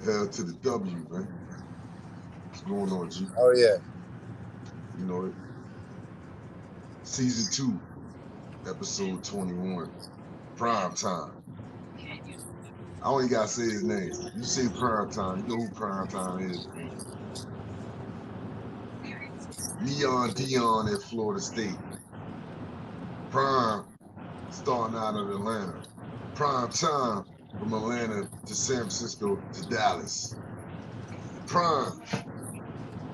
Hell to the W, man. What's going on, G? Oh yeah. You know it. Season 2, episode 21. Prime time. I only gotta say his name. You say prime time, you know who prime time is, man. Neon Dion at Florida State. Prime starting out of Atlanta. Prime time from Atlanta to San Francisco to Dallas. Prime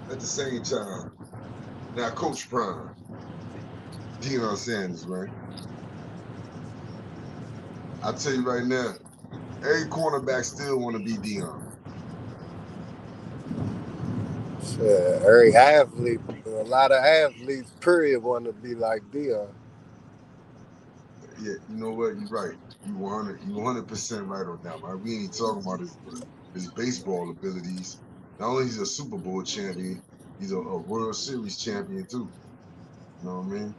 at the same time. Now, Coach Prime, Deion Sanders, man. I tell you right now, every cornerback still want to be Deion. Every athlete, a lot of athletes, period, want to be like Deion. Yeah, you know what? You're right. You 100% right on that, man. We ain't talking about his baseball abilities. Not only he's a Super Bowl champion, he's a World Series champion too. You know what I mean?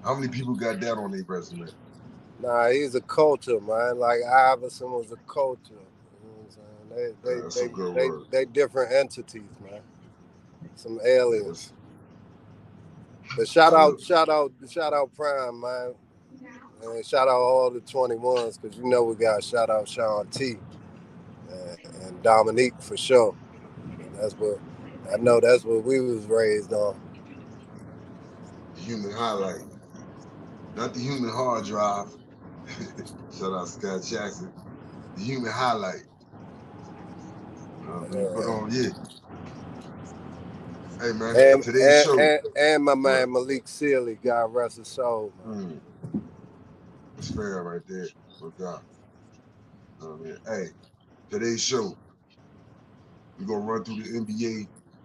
How many people got that on their resume? Nah, he's a culture, man. Like Iverson was a culture. You know what I'm saying? That's a good word. They different entities, man. Some aliens. But shout out Prime, man. And shout out all the 21s, because you know we got to shout out Sean T and Dominique for sure. That's what we was raised on. The human highlight, not the human hard drive. Shout out Scott Jackson. The human highlight. But yeah. Hey man, today's show. And my man Malik Sealy, God rest his soul. That's fair right there. No doubt. Hey, today's show. We're gonna run through the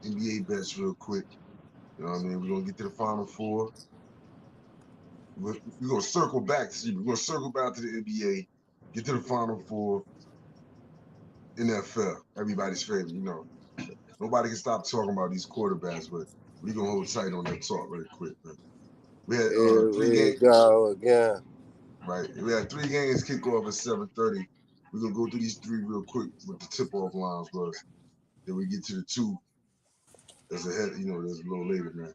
NBA bets real quick. You know what I mean? We're gonna get to the Final Four. We're gonna circle back. We're gonna circle back to the NBA, get to the Final Four. NFL, everybody's favorite, you know. Nobody can stop talking about these quarterbacks, but we're gonna hold tight on that talk really quick, man. We had 3 games. Go again. Right. We had 3 games kick off at 7:30. We're gonna go through these 3 real quick with the tip-off lines was. Then we get to the 2 that's ahead, you know, that's a little later, man.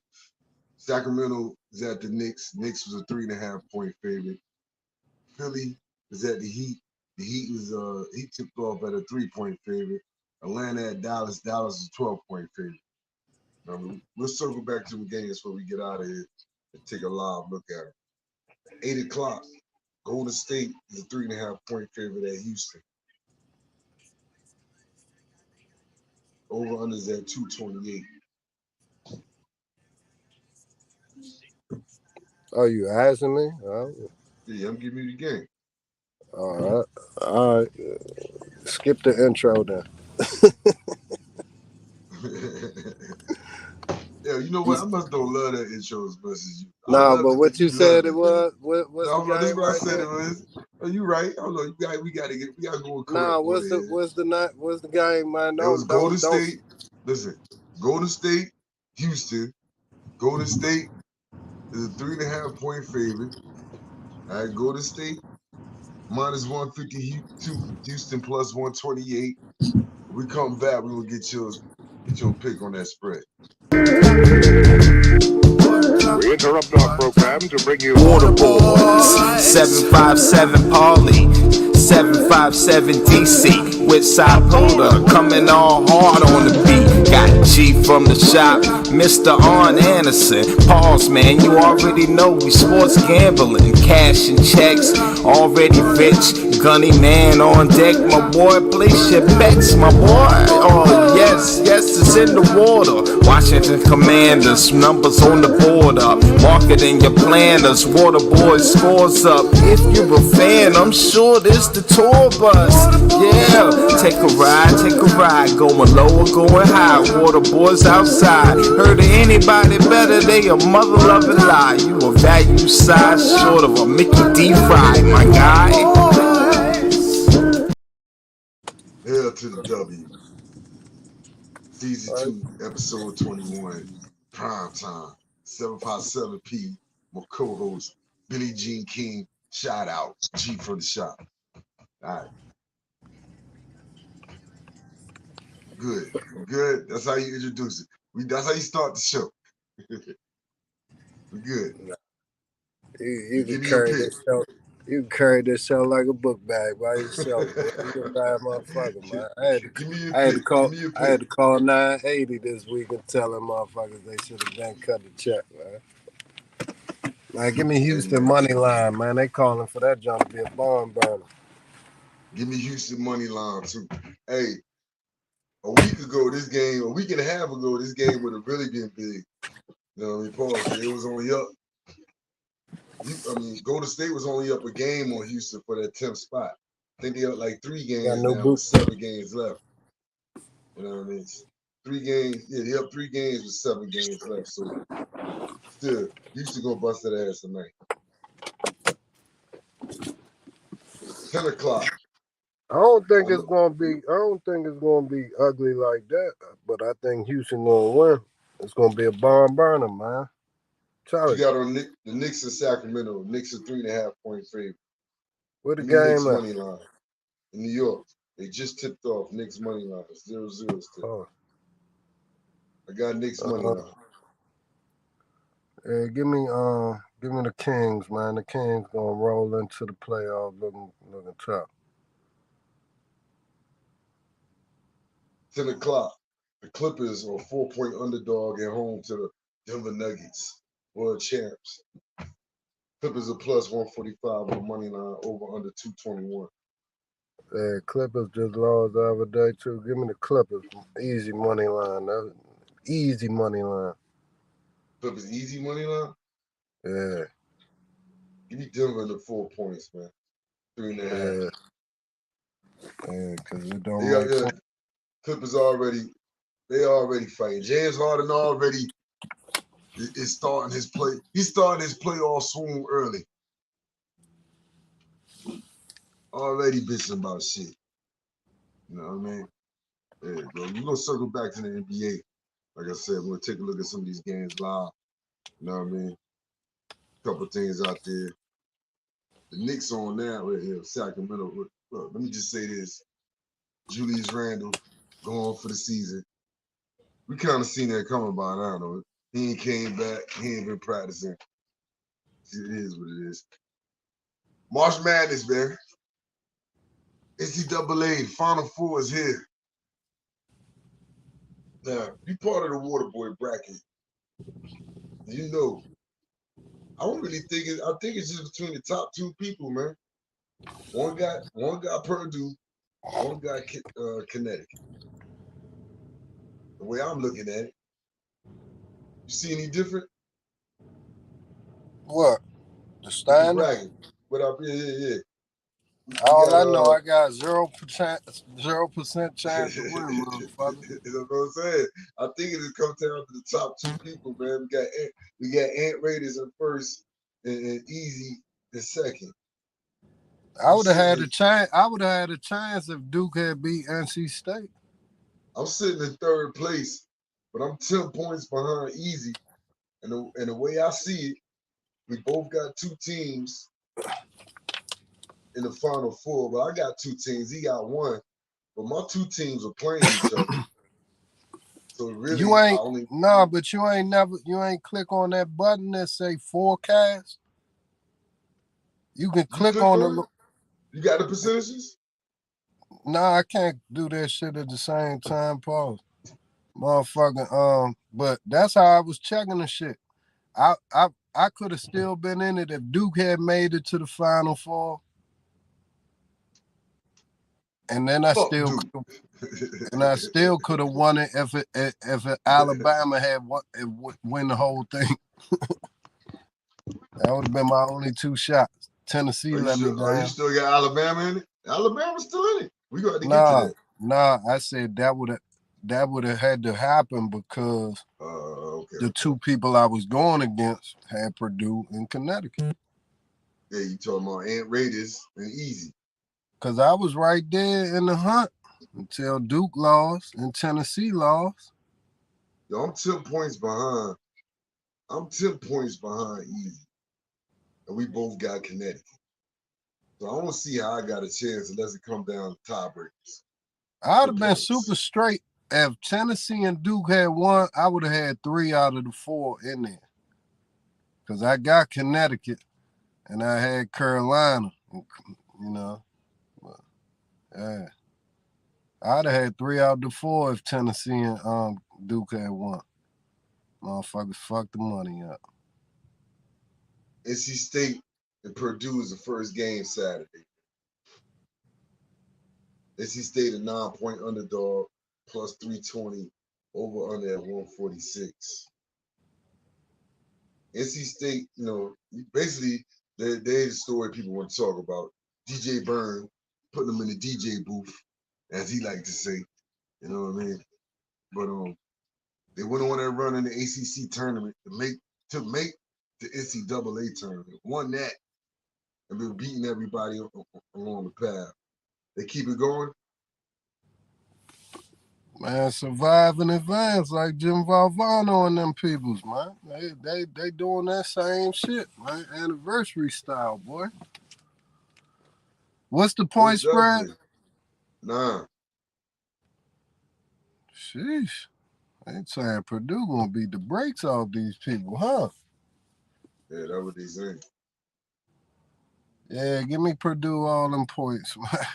Sacramento is at the Knicks. Knicks was a 3.5 point favorite. Philly is at the Heat. The Heat was he tipped off at a 3-point favorite. Atlanta at Dallas. Dallas is a 12-point favorite. We'll circle back to the games before we get out of here and take a live look at them. 8 o'clock. Golden State is a 3.5 point favorite at Houston. Over under is at 228. Oh, you asking me? Oh. Yeah, I'm giving you the game. All right. Skip the intro then. Yeah, you know what? I must don't love that intro as much as you. No, but what you said it was. What's no, the game this is what right I said there? it was. Oh, you right. Hold on, we gotta go. Nah, what's the game, man? It was Golden State. Listen, Golden State, Houston. Golden State is a 3.5 point favorite. All right, Golden State minus 152. Houston plus 128. When we come back, we will get your pick on that spread. We interrupt our program to bring you Water Boys, 757 Paulie, 757 DC, with Sapoda coming all hard on the beat. Got G from the shop, Mr. Arn Anderson. Pause, man, you already know we sports gambling, cash and checks, already rich. Gunny man on deck, my boy, place your bets, my boy. Oh yes, it's in the water. Washington Commanders, numbers on the board up. Marketing your planners, Water Boys scores up. If you're a fan, I'm sure this the tour bus. Yeah, take a ride, going low or going high. Water Boys outside. Heard of anybody better? They a mother loving lie. You a value size short of a Mickey D. Fry, my guy. Hell to the W. Season 2, episode 21. Prime time. 757P. My co-host, Billie Jean King. Shout out. G from the shop. All right. Good. Good. That's how you introduce it. That's how you start the show. We good. You can Give me your carry pick. this show. You can carry this show like a book bag by yourself. Man. You a bad motherfucker, man. Give me your I had to pick. Give call. me your I had pick. to call 980 this week and tell them motherfuckers they should have been cut the check, man. Man, give me Hey, Houston man. money line, man. They calling for that junk to be a barn burner. Give me Houston money line too. Hey, a week and a half ago, this game would have really been big. You know what I mean? Pause. It was only up. Golden State was only up a game on Houston for that 10th spot. I think they up like 3 games no now boot. with 7 games left. You know what I mean? 3 games. Yeah, they up 3 games with 7 games left. So still, Houston gonna bust that ass tonight. 10 o'clock. I don't think it's gonna be ugly like that. But I think Houston gonna win. It's gonna be a barn burner, man. You got on the Knicks in Sacramento. Knicks are 3.5 point favorite. Where the Give me Knicks game at? money line. In New York. They just tipped off Knicks money line. 0-0 still. Oh. I got Knicks money line. Yeah, give me the Kings, man. The Kings gonna roll into the playoffs looking tough. 10 o'clock. The Clippers are 4-point underdog at home to the Denver Nuggets, world champs. Clippers are plus 145 on the money line, over under 221. Yeah, Clippers just lost the other day too. Give me the Clippers. Easy money line. That's easy money line. Clippers easy money line? Yeah. Give me Denver the 4 points, man. 3.5. Yeah, because it don't make sense. Clippers already fighting. James Harden already is starting his play. He's starting his playoff swoon early. Already bitching about shit. You know what I mean? Yeah, bro. We're gonna circle back to the NBA. Like I said, we're gonna take a look at some of these games live. You know what I mean? Couple things out there. The Knicks on now right here, Sacramento. Look, let me just say this. Julius Randle going for the season. We kind of seen that coming by now, though. He ain't came back. He ain't been practicing. It is what it is. March Madness, man. NCAA Final Four is here. Now, be part of the Waterboy bracket. You know, I don't really think it. I think it's just between the top 2 people, man. One got Purdue, one got Connecticut. The way I'm looking at it, you see any different? What? The standard? The bracket. What up? Yeah. All I know, I got 0% chance to win, motherfucker. You know what I'm saying? I think it just comes down to the top 2 people, man. We got Ant Raiders in first and Easy in second. I would have had a chance. I would have had a chance if Duke had beat NC State. I'm sitting in 3rd place, but I'm 10 points behind Easy. And the way I see it, we both got 2 teams in the Final Four. Well, I got 2 teams. He got 1. But my 2 teams are playing each other. So really, you ain't click on that button that say forecast. You can click on the. You got the percentages? Nah, I can't do that shit at the same time, Paul. Motherfucking but that's how I was checking the shit. I could have still been in it if Duke had made it to the Final Four. And then I still could have won it if Alabama had win the whole thing. That would have been my only 2 shots. Tennessee let me down. You still got Alabama in it? Alabama's still in it. We got to get to that. Nah, I said that would have had to happen because the 2 people I was going against had Purdue and Connecticut. Yeah, you talking about Ant Raiders and Easy. Because I was right there in the hunt until Duke lost and Tennessee lost. Yo, I'm 10 points behind. I'm 10 points behind Easy. And we both got Connecticut. So I don't see how I got a chance unless it come down to tiebreakers. I'd have been super straight. if Tennessee and Duke had won, I would have had 3 out of the 4 in there. Because I got Connecticut and I had Carolina, you know. Yeah. I'd have had 3 out of the 4 if Tennessee and Duke had won. Motherfuckers fucked the money up. NC State and Purdue is the first game Saturday. NC State a 9-point underdog, plus 320, over under at 146. NC State, you know, basically they're the story people want to talk about. DJ Byrne putting them in the DJ booth, as he liked to say. You know what I mean? But they went on that run in the ACC tournament to make the NCAA tournament. Won that and been beating everybody along the path. They keep it going. Man, survive and advance like Jim Valvano and them peoples, man. They doing that same shit, man. Anniversary style, boy. What's the point spread? 9. Sheesh. They saying Purdue gonna beat the brakes off these people, huh? Yeah, that's what they saying. Yeah, give me Purdue all them points, man.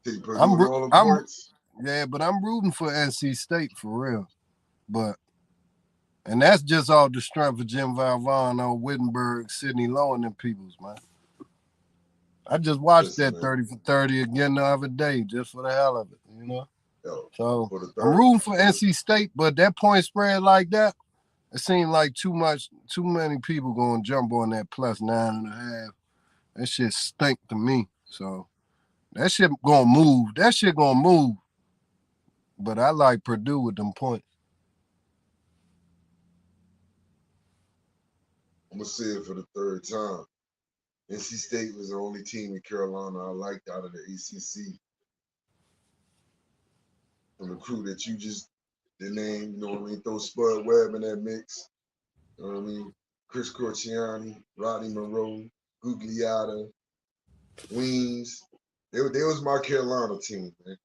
Take Purdue all them points? Yeah, but I'm rooting for NC State for real. And that's just all the strength of Jim Valvano, Wittenberg, Sidney Lowe, and them peoples, man. I just watched that 30 for 30 again the other day, just for the hell of it, you know? So I'm rooting for NC State, but that point spread like that, it seemed like too many people gonna jump on that plus 9.5. That shit stink to me. So that shit gonna move. But I like Purdue with them points. I'm gonna say it for the 3rd time. NC State was the only team in Carolina I liked out of the ACC. From the crew that you just the name, you know what I mean? Throw Spud Webb in that mix. You know what I mean? Chris Corciani, Rodney Monroe, Gugliotta, Weems. They was my Carolina team, man.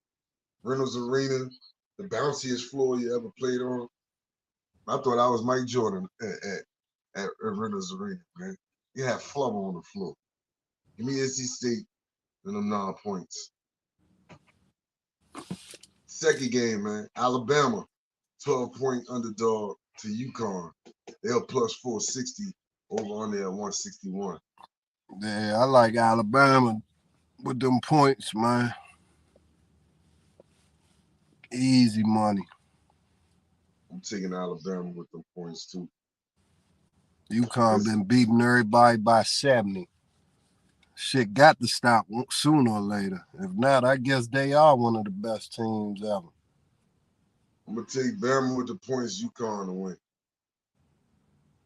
Reynolds Arena, the bounciest floor you ever played on. I thought I was Mike Jordan at Reynolds Arena, man. You had flubber on the floor. Give me NC State and them 9 points. Second game, man. Alabama, 12-point underdog to UConn. They're plus 460, over under at 161. Yeah, I like Alabama with them points, man. Easy money. I'm taking Alabama with them points, too. UConn been beating everybody by 70. Shit got to stop sooner or later. If not, I guess they are one of the best teams ever. I'm going to take Bama with the points, UConn to win.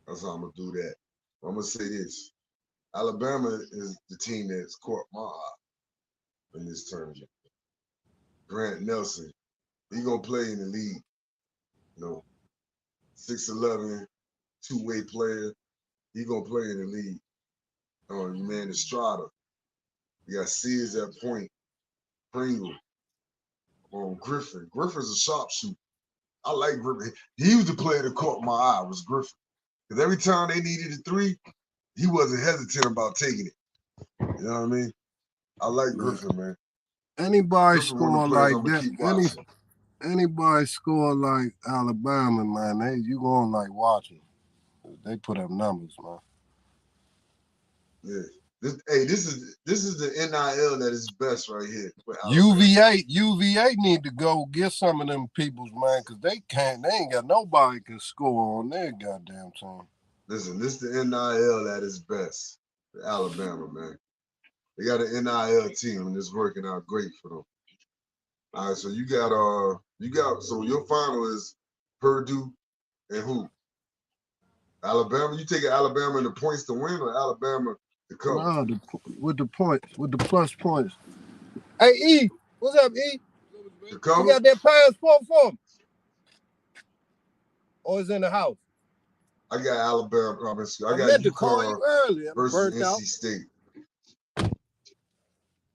That's how I'm going to do that. I'm going to say this. Alabama is the team that's caught my eye in this tournament. Grant Nelson, he going to play in the league. You know, 6'11", two-way player. He going to play in the league. Your man Estrada. You got Sears at point. Pringle. Griffin. Griffin's a sharpshooter. I like Griffin. He was the player that caught my eye, was Griffin. Because every time they needed a 3, he wasn't hesitant about taking it. You know what I mean? I like Griffin, man. Anybody score like that, anybody score like Alabama, man, you gonna like watching. They put up numbers, man. Yeah. This is the NIL that is best right here. UVA need to go get some of them peoples, man, because they ain't got nobody can score on their goddamn team. Listen, this is the NIL that is best for Alabama, man. They got an NIL team and it's working out great for them. All right, so you got so your final is Purdue and who? Alabama. You taking Alabama in the points to win or Alabama to cover? No, with the plus points. Hey E, what's up, E? To cover? You got that passport for me? Or is in the house? I got Alabama. I meant to call you earlier. Versus NC State.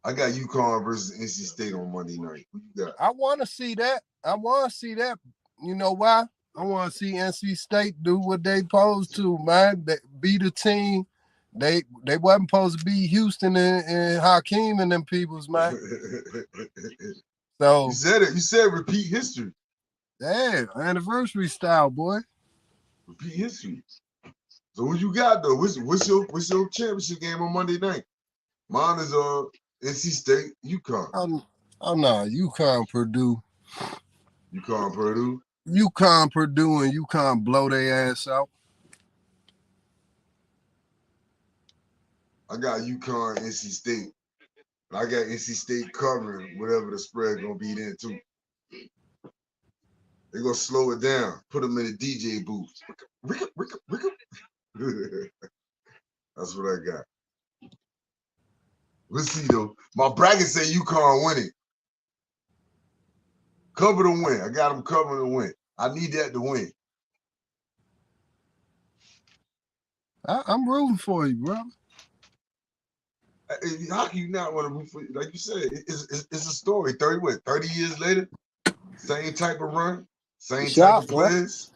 I got UConn versus NC State on Monday night. Who you got? I want to see that. I want to see that. You know why? I want to see NC State do what they supposed to, man. They beat a team. They wasn't supposed to be Houston and Hakeem and them peoples, man. So you said it. You said repeat history. Yeah, anniversary style, boy. Repeat history. So what you got though? What's your championship game on Monday night? Mine is NC State, UConn. Oh no, UConn Purdue. UConn Purdue. UConn Purdue and UConn blow their ass out. I got UConn, NC State. I got NC State covering whatever the spread gonna be then too. They're gonna slow it down, put them in a DJ booth. That's what I got. Let's see though. My bracket say UConn winning. Cover the win. I got them covering the win. I need that to win. I'm rooting for you, bro. How can you not want to root for you? Like you said, it's a story. 30 years later, same type of run, same type of players.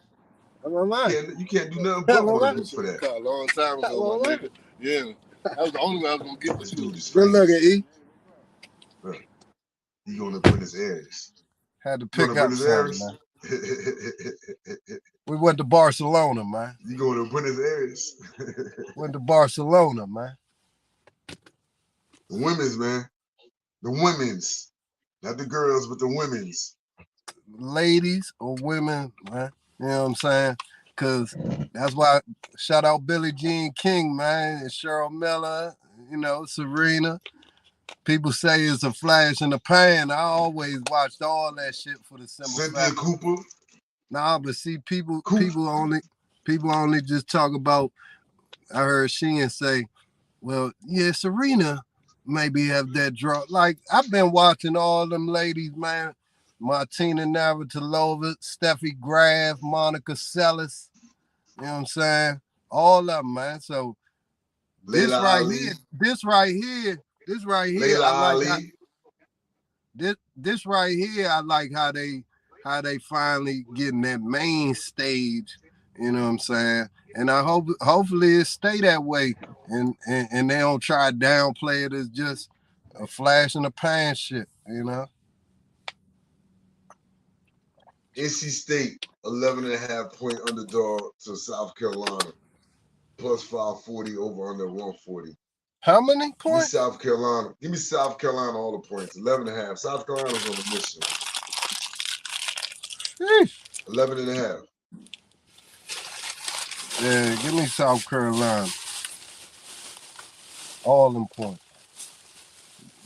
You can't do nothing but want to root for that. A long time ago, my nigga. Yeah. That was the only way I was gonna get Let's do this. Good looking, E. You gonna Buenos Aires. Had to pick up something, man. We went to Barcelona, man. You going to Buenos Aires? Went to Barcelona, man. The women's, man. The women's. Not the girls, but the women's. Ladies or women, man. You know what I'm saying? Because that's why, shout out Billie Jean King, man, and Cheryl Miller, you know, Serena. People say it's a flash in the pan. I always watched all that shit for the simple Cynthia fact. Cooper. Nah, but see, people only just talk about. I heard Sheehan say, "Well, yeah, Serena maybe have that draw." Like I've been watching all them ladies, man. Martina Navratilova, Steffi Graf, Monica Seles. You know what I'm saying? All of them, man. So this Layla right Ali. here, this right here, Layla I like Ali. this right here, I like how they finally getting that main stage, you know what I'm saying? And I hopefully it stay that way and they don't try to downplay it as just a flash in the pan shit, you know? NC State, 11.5-point underdog to South Carolina. Plus 540 over under 140. How many points? Give me South Carolina. Give me South Carolina all the points. 11.5. South Carolina's on a mission. 11.5. Yeah, give me South Carolina. All them points.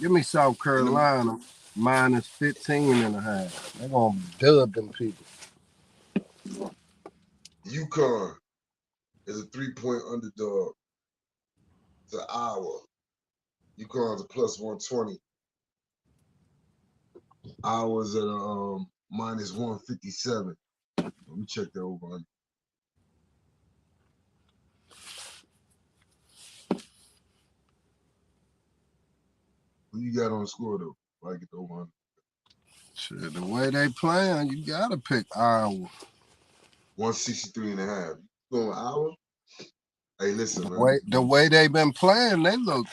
Give me South Carolina minus 15.5. They're gonna dub them people. UConn is a 3-point underdog to Iowa. UConn's a plus 120. Iowa's at a minus 157. Let me check that over. Who you got on the score though? I get the over. Shit, the way they playing, you gotta pick Iowa. 163.5. Going with Iowa? Hey, listen, man. The way they've been playing, they look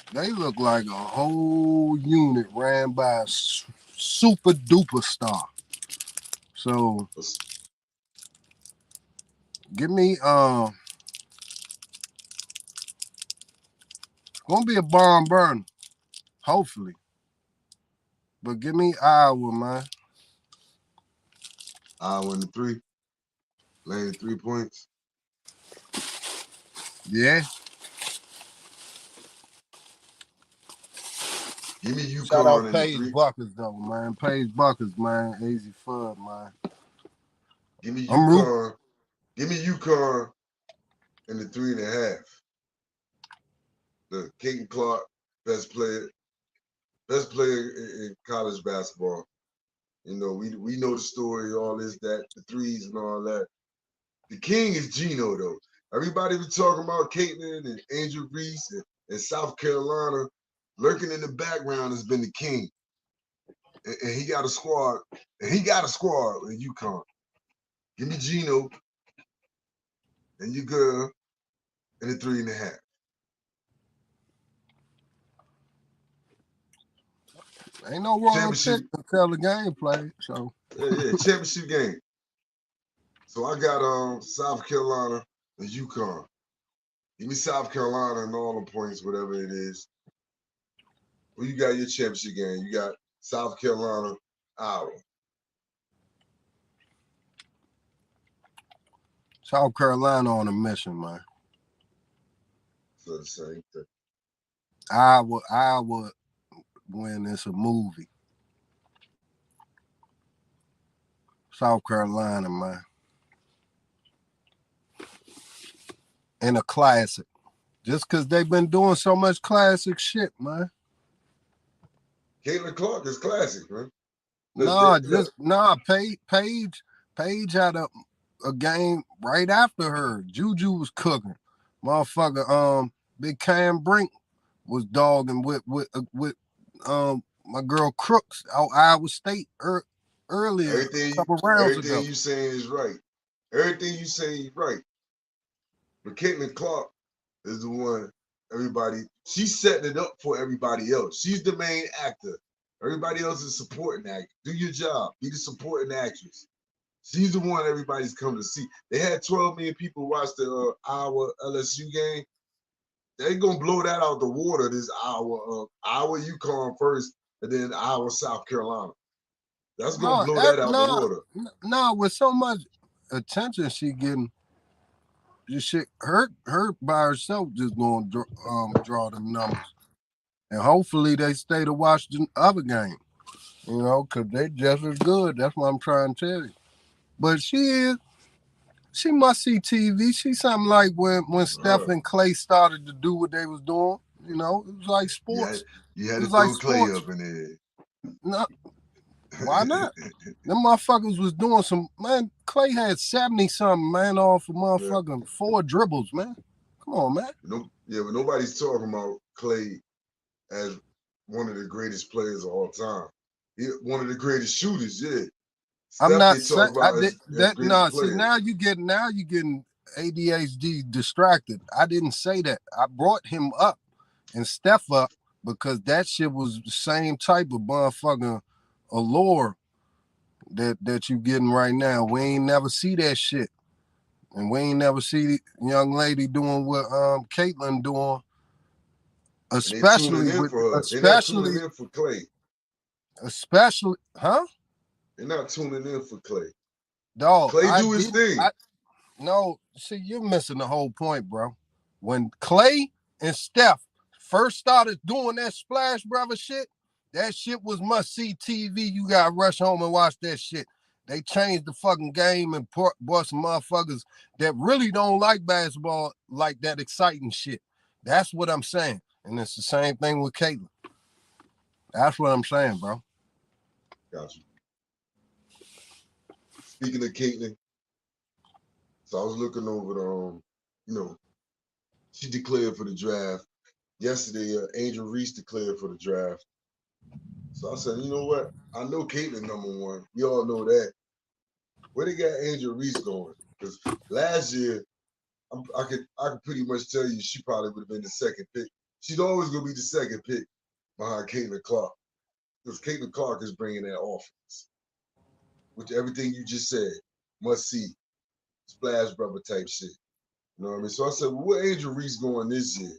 like a whole unit ran by a super duper star. So give me it's gonna be a barn burner, hopefully. But give me Iowa, man. Iowa in the 3. Laying 3 points. Yeah. Give me UConn. Shout out in Paige the 3. Buckers though, man. Paige Buckers, man. Easy fun, man. Give me UConn. Give me UConn in the 3.5. The Caden Clark, best player in college basketball. You know, we know the story, all this, that, the threes and all that. The king is Gino, though. Everybody was talking about Caitlin and Angel Reese and South Carolina. lurking in the background has been the king. And he got a squad. And he got a squad in UConn. Give me Gino and your girl and the 3.5. Ain't no wrong pick until the game played. So yeah, championship game. So I got South Carolina and UConn. Give me South Carolina and all the points, whatever it is. Well, you got your championship game. You got South Carolina, Iowa. South Carolina on a mission, man. So the same thing. Iowa when it's a movie. South Carolina, man. And a classic. Just because they've been doing so much classic shit, man. Caitlin Clark is classic, man. Paige had a game right after her. Juju was cooking. Motherfucker, Big Cam Brink was dogging with my girl Crooks out Iowa State earlier a couple rounds ago. Everything you saying is right. Everything you saying is right. But Caitlin Clark is the one she's setting it up for everybody else. She's the main actor. Everybody else is supporting actor. Do your job. Be the supporting actress. She's the one everybody's coming to see. They had 12 million people watch the Iowa LSU game. They're going to blow that out the water this Iowa UConn first, and then Iowa South Carolina. That's going to blow that out the water. No, with so much attention she getting, this shit, her by herself just going to draw the numbers. And hopefully they stay to watch the other game, because they just as good. That's what I'm trying to tell you. But she must see TV. She's something like when Steph and Clay started to do what they was doing. It was like sports. You had to throw Clay up in there. No, why not? Them motherfuckers was doing some, man. Clay had 70-something, man, off of motherfucking 4 dribbles, man. Come on, man. But nobody's talking about Clay as one of the greatest players of all time. One of the greatest shooters, yeah. I'm not saying now you getting ADHD distracted. I didn't say that. I brought him up and Steph up because that shit was the same type of motherfucking allure that you getting right now. We ain't never see that shit. And we ain't never see the young lady doing what Caitlin doing. Especially for Clay. Especially, huh? They're not tuning in for Clay. Dog, Clay do his thing. No, see, you're missing the whole point, bro. When Clay and Steph first started doing that Splash Brother shit, that shit was must-see TV. You gotta rush home and watch that shit. They changed the fucking game and brought some motherfuckers that really don't like basketball like that exciting shit. That's what I'm saying. And it's the same thing with Caitlin. That's what I'm saying, bro. Gotcha. Speaking of Caitlin, so I was looking over she declared for the draft. Yesterday, Angel Reese declared for the draft. So I said, you know what? I know Caitlin #1. We all know that. Where they got Angel Reese going? Because last year, I could pretty much tell you she probably would have been the second pick. She's always going to be the second pick behind Caitlin Clark. Because Caitlin Clark is bringing that offense. With everything you just said, must see, Splash Brother type shit. You know what I mean? So I said, well, where Angel Reese going this year?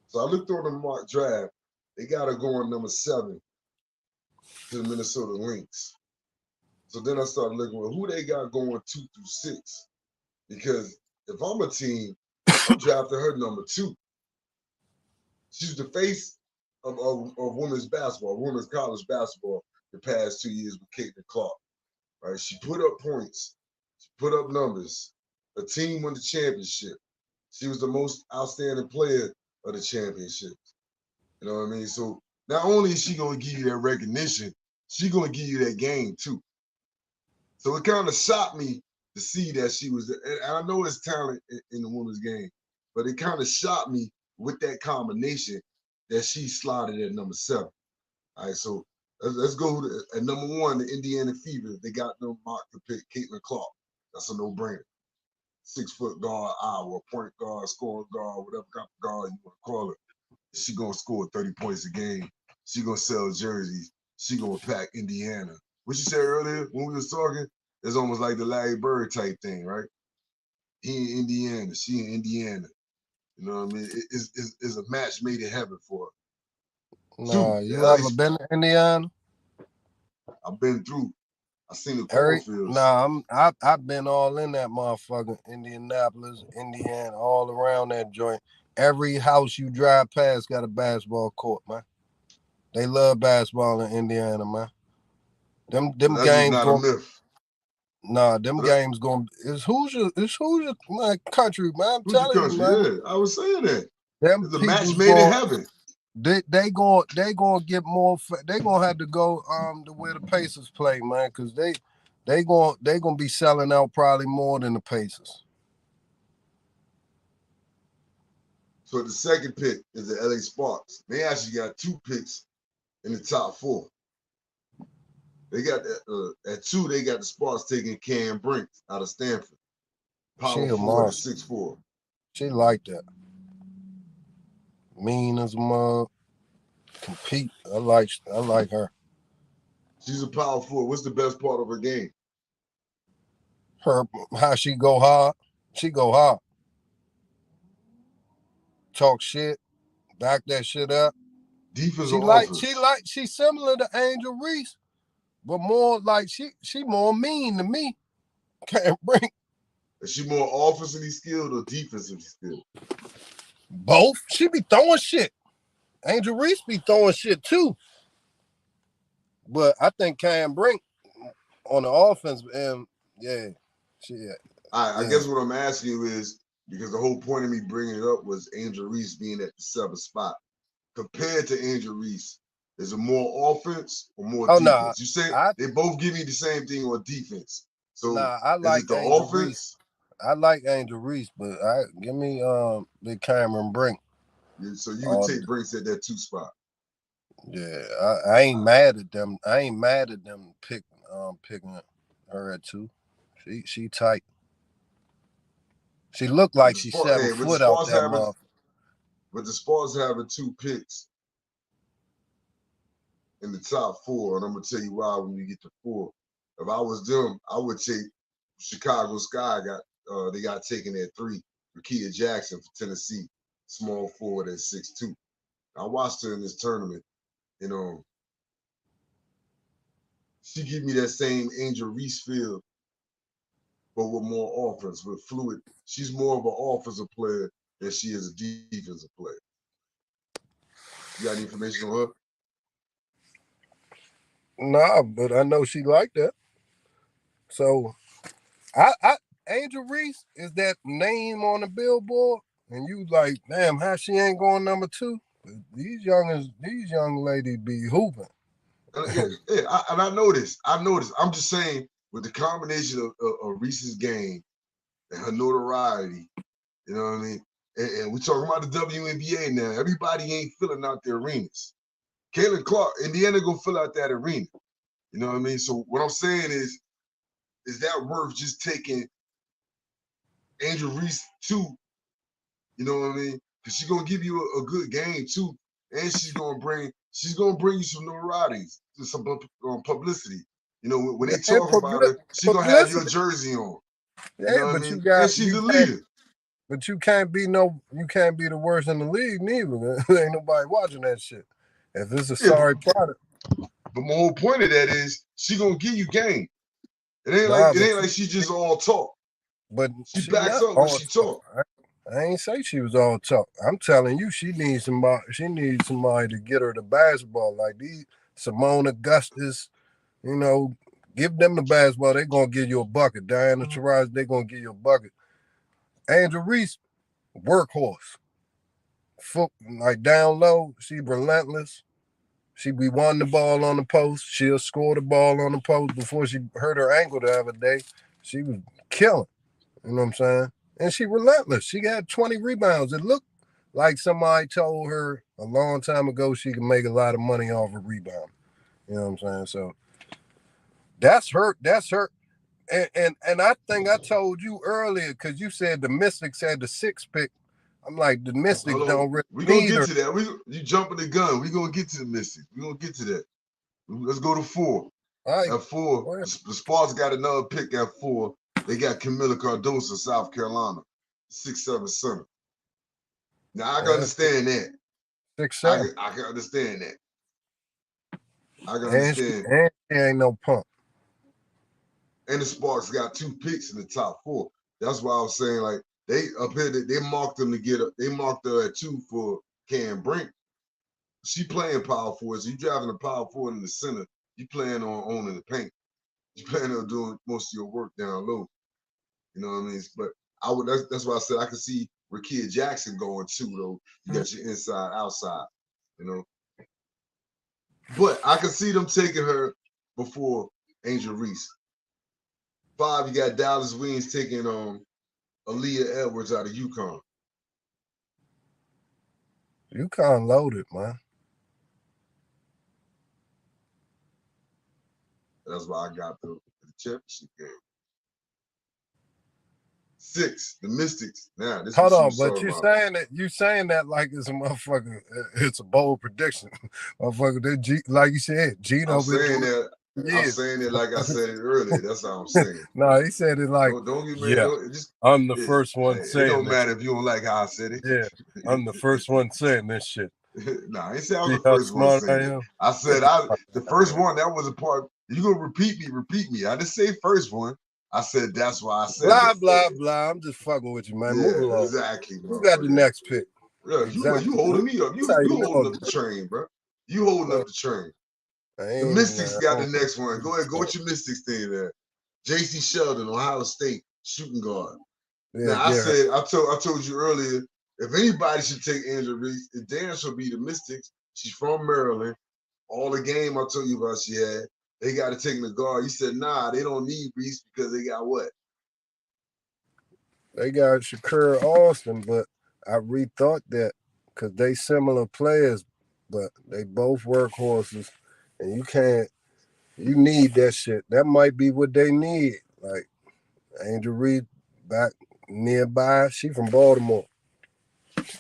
So I looked on the mock draft. They got her going #7 to the Minnesota Lynx. So then I started looking at who they got going 2 through 6. Because if I'm a team, I'm drafting her #2. She's the face of women's basketball, women's college basketball the past 2 years with Caitlin Clark. Right? She put up points. She put up numbers. Her team won the championship. She was the most outstanding player of the championship. You know what I mean? So not only is she going to give you that recognition, she's going to give you that game too. So it kind of shocked me to see that she was, and I know it's talent in the women's game, but it kind of shocked me with that combination that she slotted at number 7. All right, so let's go at number 1, the Indiana Fever. They got them marked to pick Caitlin Clark. That's a no-brainer. 6-foot guard, Iowa, point guard, scoring guard, whatever kind of guard you want to call it. She gonna score 30 points a game. She gonna sell jerseys. She gonna pack Indiana. What you said earlier when we was talking, it's almost like the Larry Bird type thing, right? He in Indiana, she in Indiana. You know what I mean? It's a match made in heaven for her. Nah, you ever been to Indiana? I've been through. I seen the Eric, cornfields. nah, I've been all in that motherfucker. Indianapolis, Indiana, all around that joint. Every house you drive past got a basketball court, man. They love basketball in Indiana, man. Them games not a myth. Nah, them games going. It's Hoosier, my country, man. I'm telling you, man. Yeah, I was saying that. Them it's a match made in heaven. They gonna get more. They gonna have to go to where the Pacers play, man, because they gonna be selling out probably more than the Pacers. So the second pick is the LA Sparks. They actually got 2 picks in the top 4. They got at 2. They got the Sparks taking Cam Brink out of Stanford. Power forward, 6'4". She like that. Mean as a mug. Compete. I like her. She's a power forward. What's the best part of her game? How she go hard. She go hard. Talk shit. Back that shit up. Defense She's similar to Angel Reese, but more like she more mean to me. Can't bring. Is she more offensively skilled or defensively skilled? Both. She be throwing shit. Angel Reese be throwing shit too. But I think Cam Brink on the offense end, yeah. I guess what I'm asking you is, because the whole point of me bringing it up was Angel Reese being at the 7th spot. Compared to Angel Reese, is it more offense or more defense? Nah, you say they both give me the same thing on defense. So I like the Angel offense? Reese. I like Angel Reese, but give me the Cameron Brink. Yeah, so you would take Brinks at that 2 spot. Yeah, I ain't mad at them. I ain't mad at them picking her at 2. She tight. She looked like she's 7 foot out that motherfucker. But the Sparks having 2 picks in the top 4, and I'm gonna tell you why when you get to 4. If I was them, I would take Chicago Sky. They got taken at 3. Rakia Jackson for Tennessee, small forward at 6'2". I watched her in this tournament. You know, she give me that same Angel Reese feel, but with more offense, with fluid. She's more of an offensive player than she is a defensive player. You got any information on her? Nah, but I know she like that. So, Angel Reese is that name on the billboard, and you like, damn, how she ain't going number 2? These young ladies be hooping. And I know this. I'm just saying, with the combination of Reese's game and her notoriety, you know what I mean? And we're talking about the WNBA now. Everybody ain't filling out their arenas. Caitlin Clark, Indiana gonna fill out that arena. You know what I mean? So what I'm saying is that worth just taking Angel Reese 2? You know what I mean? Because she's gonna give you a good game too, and she's gonna bring you some notoriety, some publicity. You know, when they talk about her, she's gonna have your jersey on. Yeah, you know but I mean? you got. And she's a leader. But you can't be the worst in the league neither. Ain't nobody watching that shit. If it's a sorry product. But my whole point of that is she gonna give you game. It ain't like she just all talk. But she backs up when she talk. I ain't say she was all talk. I'm telling you, she needs somebody to get her the basketball. Like these Simone Augustus, you know, give them the basketball, they're gonna give you a bucket. Diana Taurasi, they're gonna give you a bucket. Angel Reese, workhorse. Like down low, she relentless. She be wanting the ball on the post. She'll score the ball on the post. Before she hurt her ankle the other day, she was killing. You know what I'm saying? And she relentless. She got 20 rebounds. It looked like somebody told her a long time ago, she can make a lot of money off a rebound. You know what I'm saying? So that's her. That's her. And I think I told you earlier because you said the Mystics had the 6th pick. I'm like, the Mystics don't really we gonna need get her. to that. You jumping the gun. We gonna get to the Mystics. We gonna get to that. Let's go to 4. All right. At 4, the Sparks got another pick at 4. They got Camila Cardoso, South Carolina, 6'7" center. Now I can understand that. 6'7". I can understand that. I can And understand. and she ain't no punk. And the Sparks got 2 picks in the top 4. That's why I was saying, like, they up here, they marked them to get up. They marked her at 2 for Cam Brink. She playing power forward. So you driving the power forward in the center. You playing on owning the paint. You planning on doing most of your work down low. You know what I mean? But I would. That's why I said I could see Rakia Jackson going too, though. You got your inside, outside. You know. But I could see them taking her before Angel Reese. 5, you got Dallas Williams taking Aaliyah Edwards out of UConn. UConn loaded, man. That's why I got the championship game. 6, the Mystics. Now this. Hold on, but you saying that like it's a motherfucker. It's a bold prediction, motherfucker. Like you said, Gino. I'm saying that. Yeah. I'm saying it like I said it earlier. That's how I'm saying. No, he said it like, don't get me. Yeah, I'm the first one saying it. Don't matter if you don't like how I said it. Yeah, I'm the first one saying this shit. Nah, I ain't say I was the first one saying it. I said the first one. That was a part. You gonna repeat me. I didn't say first one. I said that's why I said blah blah blah. I'm just fucking with you, man. Move along. Exactly. Who got the next pick? Yeah, exactly. You holding me up. You holding up the train, bro. You holding up the train. The Mystics got the next one. Go ahead, go with your Mystics thing there. J.C. Sheldon, Ohio State, shooting guard. Yeah, now I told you earlier, if anybody should take Angel Reese, it damn should be the Mystics. She's from Maryland. All the game I told you about she had, they got to take the guard. You said, nah, they don't need Reese because they got what? They got Shakur Austin, but I rethought that because they similar players, but they both workhorses. And you need that shit. That might be what they need. Like Angel Reed back nearby. She from Baltimore.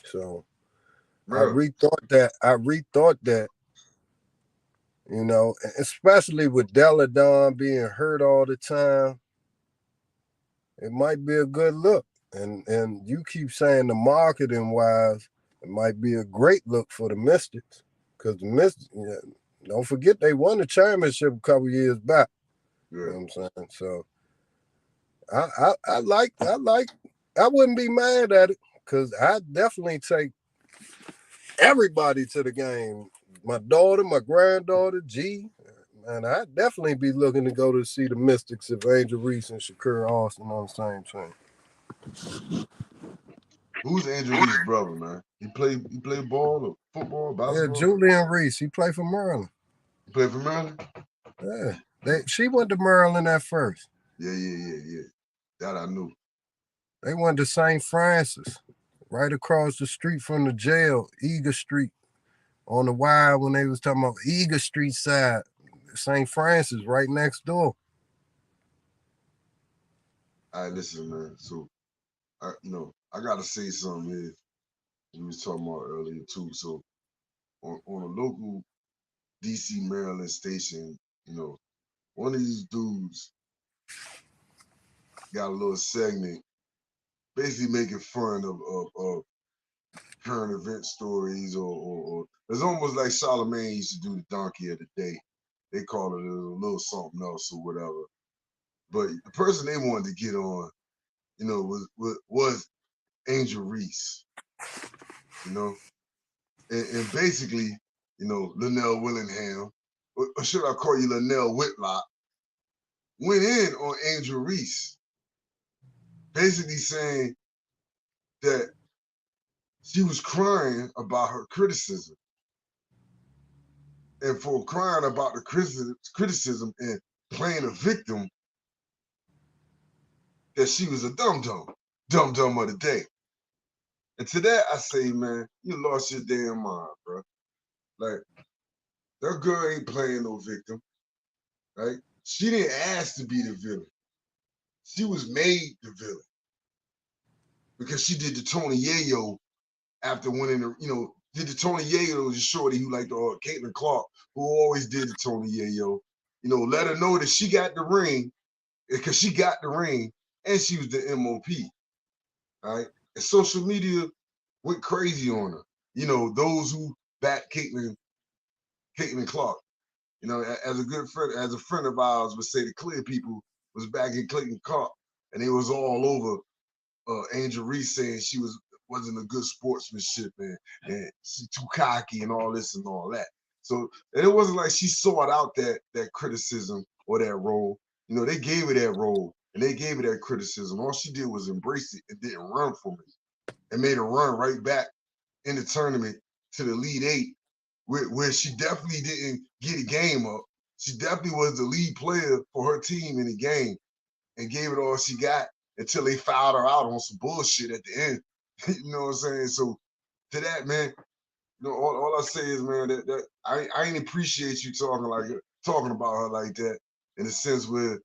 So I rethought that, you know, especially with Della Don being hurt all the time. It might be a good look. And you keep saying the marketing wise, it might be a great look for the Mystics. Because the Mystics, don't forget they won the championship a couple years back. Yeah. You know what I'm saying? So I wouldn't be mad at it because I definitely take everybody to the game. My daughter, my granddaughter, G, and I'd definitely be looking to go to see the Mystics if Angel Reese and Shakur Austin on the same team. Who's Angel Reese's brother, man? He play ball or football, basketball? Yeah, Julian Reese. He played for Maryland. He played for Maryland? Yeah. She went to Maryland at first. Yeah. That I knew. They went to St. Francis, right across the street from the jail, Eager Street, on the wire when they was talking about Eager Street side. St. Francis, right next door. All right, listen, man. So, I got to say something here. We was talking about earlier, too. So, on a local D.C., Maryland station, one of these dudes got a little segment basically making fun of current event stories or it's almost like Charlamagne used to do the Donkey of the Day. They call it a little something else or whatever. But the person they wanted to get on, was Angel Reese. And basically, Linnell Willingham, or should I call you Linnell Whitlock, went in on Angel Reese, basically saying that she was crying about her criticism. And for crying about the criticism and playing a victim, that she was a dum-dum of the day. And to that, I say, man, you lost your damn mind, bro. Like, that girl ain't playing no victim, right? She didn't ask to be the villain. She was made the villain because she did the Tony Yayo after winning the, did the Tony Yayo, the shorty who like the Caitlin Clark, who always did the Tony Yayo. Let her know that she got the ring because she got the ring and she was the MOP, right? And social media went crazy on her. Those who back Caitlin Clark. As a good friend, as a friend of ours would say, the clear people was backing Caitlin Clark, and it was all over Angel Reese saying she wasn't a good sportsmanship and she too cocky and all this and all that. So, and it wasn't like she sought out that criticism or that role. They gave her that role and they gave her that criticism. All she did was embrace it and didn't run from it, and made a run right back in the tournament to the Elite Eight, where she definitely didn't get a game up. She definitely was the lead player for her team in the game and gave it all she got until they fouled her out on some bullshit at the end. You know what I'm saying? So to that, man, all I say is, man, that I ain't appreciate you talking about her like that, in a sense where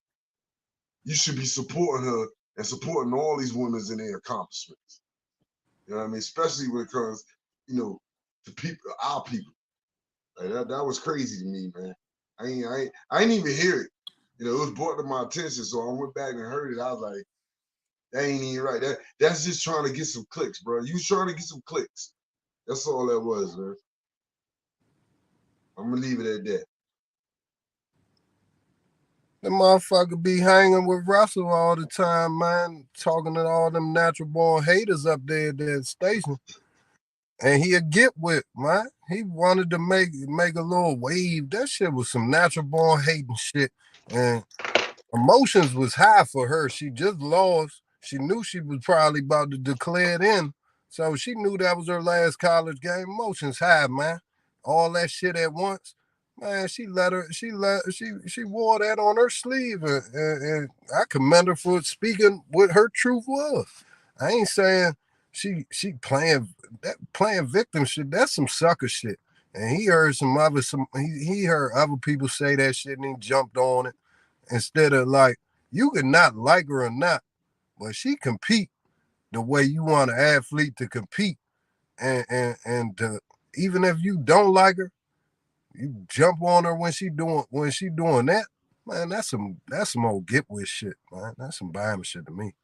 you should be supporting her and supporting all these women in their accomplishments. You know what I mean? Especially when it comes, to people, our people. Like that was crazy to me, man. I ain't even hear it. It was brought to my attention, so I went back and heard it. I was like, that ain't even right. That's just trying to get some clicks, bro. You trying to get some clicks. That's all that was, man. I'm gonna leave it at that. The motherfucker be hanging with Russell all the time, man, talking to all them natural born haters up there at that station. And he'll get with, man. He wanted to make a little wave. That shit was some natural born hating shit. And emotions was high for her. She just lost. She knew she was probably about to declare it in. So she knew that was her last college game. Emotions high, man. All that shit at once. Man, she wore that on her sleeve. And I commend her for speaking what her truth was. I ain't saying she playing victim shit. That's some sucker shit. And he heard he heard other people say that shit and he jumped on it. Instead of like, you could not like her or not, but she compete the way you want an athlete to compete. And even if you don't like her, you jump on her when she doing that. Man, that's some old get with shit, man. That's some Bama shit to me.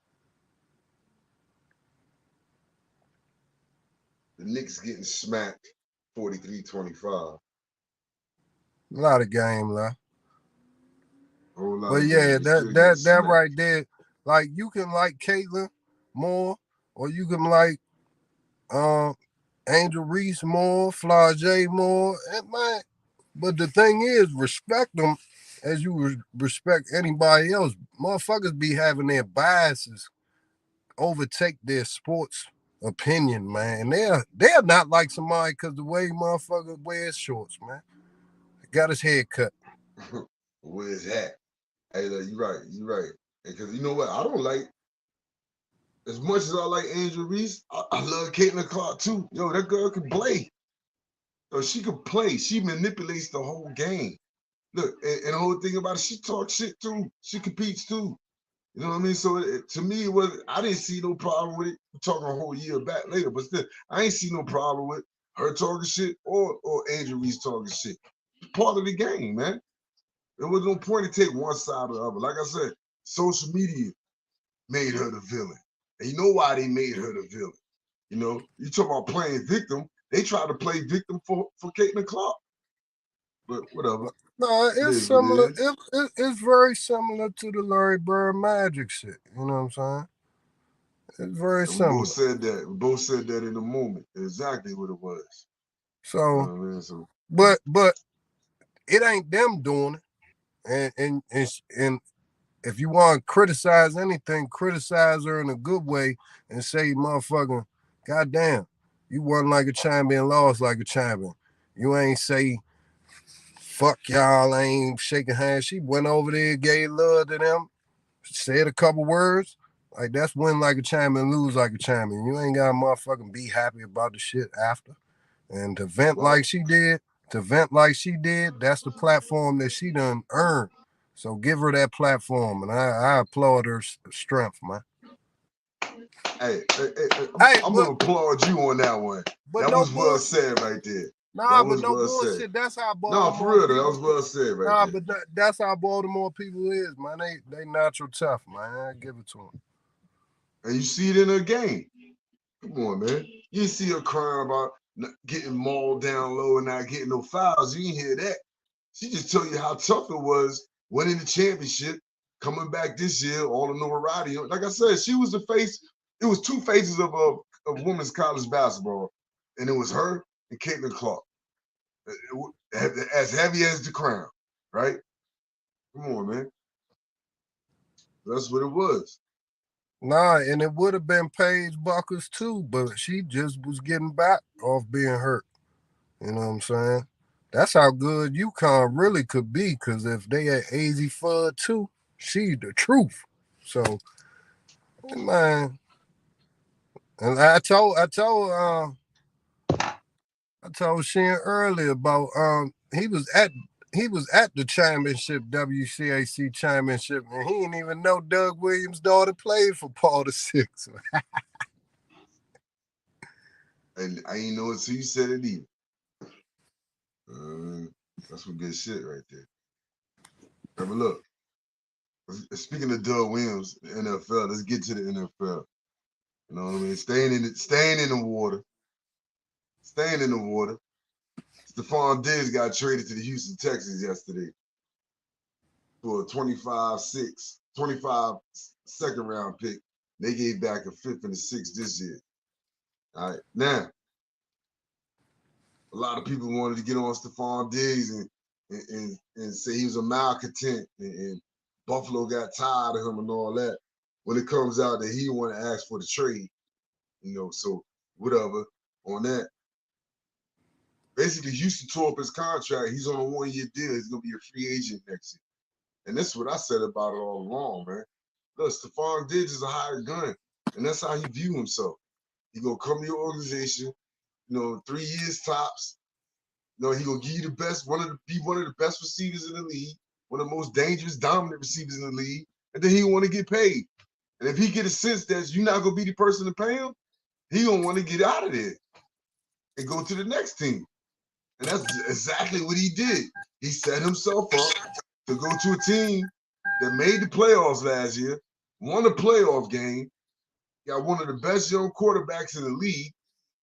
The Knicks getting smacked 43-25. A lot of game left. But yeah, game. that right there, like you can like Caitlin more, or you can like Angel Reese more, Flau'jae more, and man. But the thing is, respect them as you respect anybody else. Motherfuckers be having their biases overtake their sports opinion, man. They're not like somebody because the way motherfucker wears shorts, man. Got his head cut. Where's his hat? Hey, look, you right. Because you know what? I don't like, as much as I like Angel Reese, I love Caitlin Clark too. Yo, that girl can play. Yo, she can play. She manipulates the whole game. Look, and the whole thing about it, she talks shit too. She competes too. You know what I mean? So to me, I didn't see no problem with it. We're talking a whole year back later, but still, I ain't see no problem with her talking shit or Angel Reese talking shit. It's part of the game, man. There was no point to take one side or the other. Like I said, social media made her the villain. And you know why they made her the villain. You talk about playing victim. They tried to play victim for Caitlin Clark. But whatever. No, it's similar. It's very similar to the Larry Bird Magic shit. You know what I'm saying? It's very similar. We both said that in the moment. Exactly what it was. So, you know what I mean? But it ain't them doing it. And if you want to criticize anything, criticize her in a good way and say, motherfucker, goddamn, you won like a champion, lost like a champion. You ain't say, fuck y'all, I ain't shaking hands. She went over there, gave love to them, said a couple words. Like, that's win like a champion, lose like a champion. You ain't got to motherfucking be happy about the shit after. And to vent like she did, that's the platform that she done earned. So give her that platform, and I applaud her strength, man. Hey, I'm gonna applaud you on that one. That was well said right there. Nah, but no bullshit. That's how Baltimore. No, for real, that was well said right there. But that's how Baltimore people is, man. They natural tough, man. I give it to them. And you see it in her game. Come on, man. You see her crying about getting mauled down low and not getting no fouls. You didn't hear that. She just told you how tough it was winning the championship, coming back this year, all the notoriety. Like I said, she was the face. It was two faces of women's college basketball, and it was her and Caitlin Clark. As heavy as the crown, right? Come on, man. That's what it was. Nah, and it would have been Paige Buckers too, but she just was getting back off being hurt. You know what I'm saying? That's how good UConn really could be, because if they had AZ Fudd too, she the truth. So, man, and I told Shin earlier about he was at the championship, WCAC championship, and he didn't even know Doug Williams' daughter played for Paul VI. And I ain't know it till you said it either. That's some good shit right there. But look, speaking of Doug Williams, the NFL, let's get to the NFL. You know what I mean? Staying in the water. Staying in the water. Stephon Diggs got traded to the Houston Texans yesterday for a 25 second round pick. They gave back a 5th and a 6th this year. All right. Now, a lot of people wanted to get on Stephon Diggs and say he was a malcontent and Buffalo got tired of him and all that. When it comes out that he want to ask for the trade, so whatever on that. Basically, Houston tore up his contract. He's on a 1-year deal. He's going to be a free agent next year. And this is what I said about it all along, man. Look, Stephon Diggs is a hired gun, and that's how he view himself. He going to come to your organization, 3 years tops. He going to give you the best, be one of the best receivers in the league, one of the most dangerous, dominant receivers in the league, and then he want to get paid. And if he get a sense that you're not going to be the person to pay him, he going to want to get out of there and go to the next team. And that's exactly what he did. He set himself up to go to a team that made the playoffs last year, won a playoff game, got one of the best young quarterbacks in the league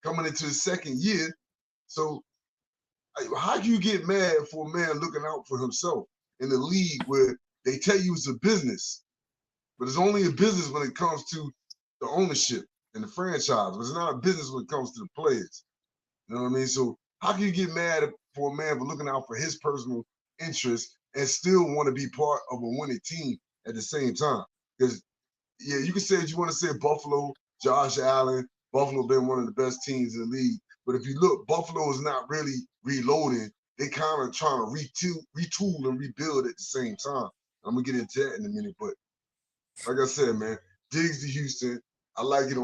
coming into his second year. So how do you get mad for a man looking out for himself in the league where they tell you it's a business, but it's only a business when it comes to the ownership and the franchise, but it's not a business when it comes to the players. You know what I mean? So how can you get mad for a man for looking out for his personal interests and still want to be part of a winning team at the same time? Because, yeah, you can say what you want to say Buffalo, Josh Allen, Buffalo been one of the best teams in the league. But if you look, Buffalo is not really reloading. They kind of trying to retool and rebuild at the same time. I'm going to get into that in a minute. But like I said, man, Diggs to Houston, I like it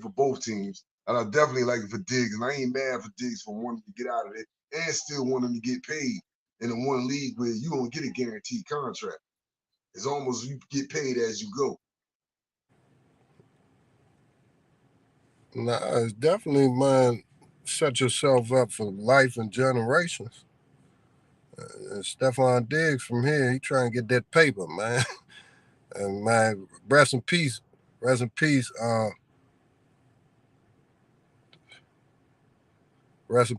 for both teams. And I definitely like it for Diggs. And I ain't mad for Diggs for wanting to get out of it and still wanting to get paid in the one league where you don't get a guaranteed contract. It's almost you get paid as you go. Nah, it's definitely, man, set yourself up for life and generations. Stephon Diggs from here, he trying to get that paper, man. And man, rest in peace. Rest in peace, Vontae. Rest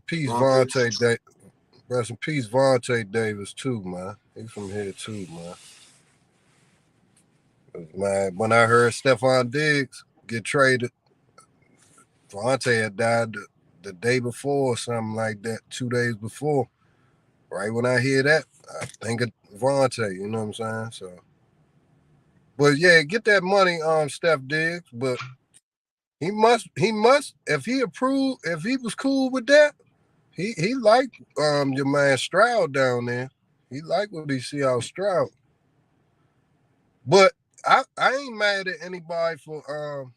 in peace, Vontae Davis too, man. He's from here too, man. When I heard Stephon Diggs get traded, Vontae had died the day before or something like that, 2 days before. Right when I hear that, I think of Vontae, you know what I'm saying? So, but yeah, get that money on Steph Diggs, but he must, if he was cool with that, he liked your man Stroud down there. He liked what he see out Stroud. But I ain't mad at anybody for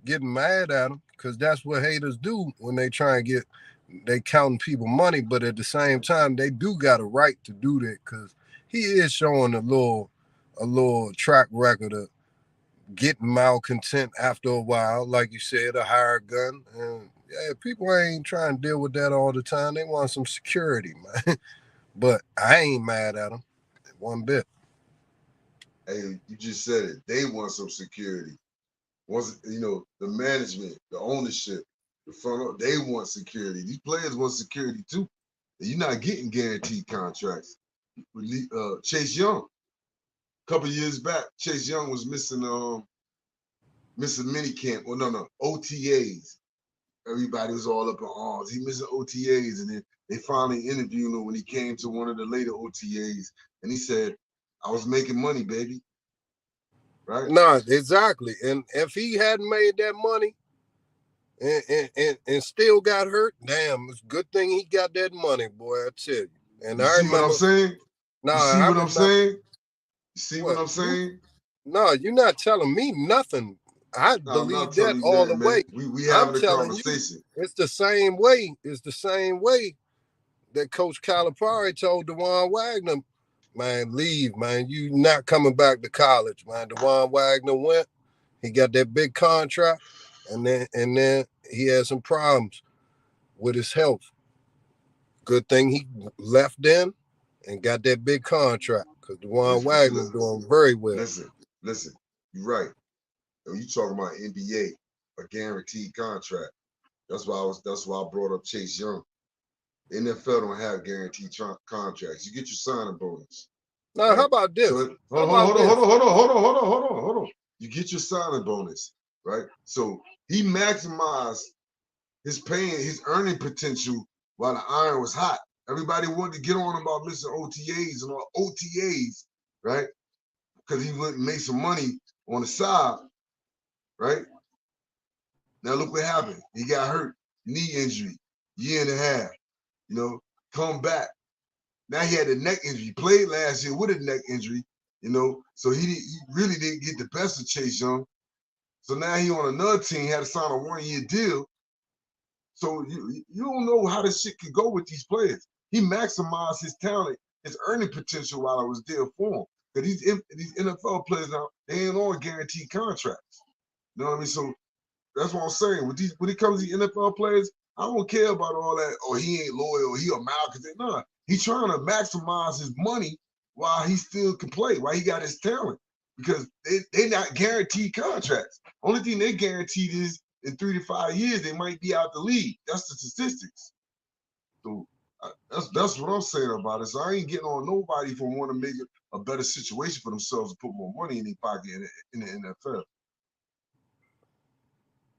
getting mad at him, because that's what haters do when they try and they counting people money. But at the same time, they do got a right to do that, because he is showing a little track record of getting malcontent after a while, like you said, a hired gun. And yeah, people ain't trying to deal with that all the time. They want some security, man. But I ain't mad at them one bit. Hey, you just said it. They want some security. Once the management, the ownership, the front, they want security. These players want security too. And you're not getting guaranteed contracts. Chase Young, a couple years back, Chase Young was missing mini camp. Well, no, OTAs. Everybody was all up in arms. He missing OTAs, and then they finally interviewed him when he came to one of the later OTAs, and he said, "I was making money, baby." Right? No, exactly. And if he hadn't made that money and still got hurt, damn, it's a good thing he got that money, boy. I tell you. And you see what I'm saying? No, you see what I'm saying? You see what I'm saying? No, you're not telling me nothing. I believe that all the way. We having a conversation. It's the same way. It's the same way that Coach Calipari told DeJuan Wagner, man, leave, man. You not coming back to college, man. DeJuan Wagner went. He got that big contract, and then he had some problems with his health. Good thing he left then and got that big contract, because DeJuan Wagner's doing very well. Listen, you're right. You talking about NBA, a guaranteed contract. That's why I brought up Chase Young. The NFL don't have guaranteed contracts. You get your signing bonus. Now, right? How about this? So, hold on. You get your signing bonus, right? So he maximized his earning potential while the iron was hot. Everybody wanted to get on about missing OTAs and all OTAs, right? Because he went and made some money on the side, right? Now look what happened. He got hurt, knee injury, year and a half. Come back. Now he had a neck injury. Played last year with a neck injury, so he really didn't get the best of Chase Young. So now he on another team, had to sign a 1-year deal. So you don't know how this shit could go with these players. He maximized his talent, his earning potential while I was there for him. Because these NFL players now, they ain't on guaranteed contracts. You know what I mean? So that's what I'm saying. When it comes to the NFL players, I don't care about all that. Oh, he ain't loyal. He a malcontent. Nah, he's trying to maximize his money while he still can play, while he got his talent. Because they not guaranteed contracts. Only thing they guaranteed is in 3 to 5 years they might be out the league. That's the statistics. So that's what I'm saying about it. So I ain't getting on nobody for wanting to make it a better situation for themselves to put more money in their pocket in the NFL.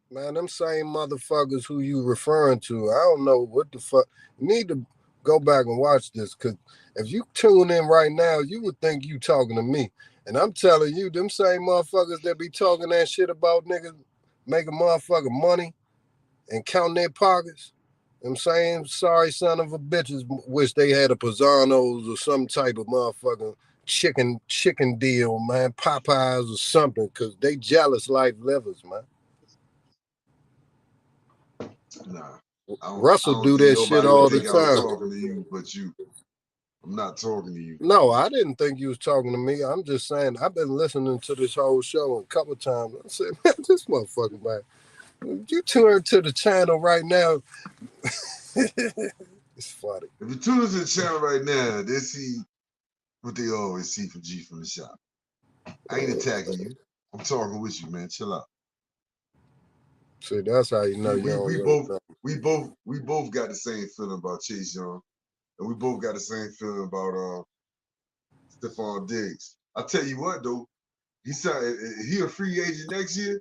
Man, them same motherfuckers who you referring to, I don't know what the fuck. You need to go back and watch this, because if you tune in right now, you would think you talking to me. And I'm telling you, them same motherfuckers that be talking that shit about niggas making motherfucking money and counting their pockets, them same sorry son of a bitches wish they had a Pisano's or some type of motherfucking chicken deal, man, Popeyes or something, because they jealous life livers, man. Nah, Russell do that shit all the time. I was talking to you, but I'm not talking to you. No, I didn't think you was talking to me. I'm just saying, I've been listening to this whole show a couple of times. I said, man, this motherfucker, man, you tune to the channel right now. It's funny. If you tune into the channel right now, they see what they always see from G from the shop. I ain't attacking you. I'm talking with you, man. Chill out. See, that's how you know we both got the same feeling about Chase Young, and we both got the same feeling about Stephon Diggs. I tell you what though, he a free agent next year.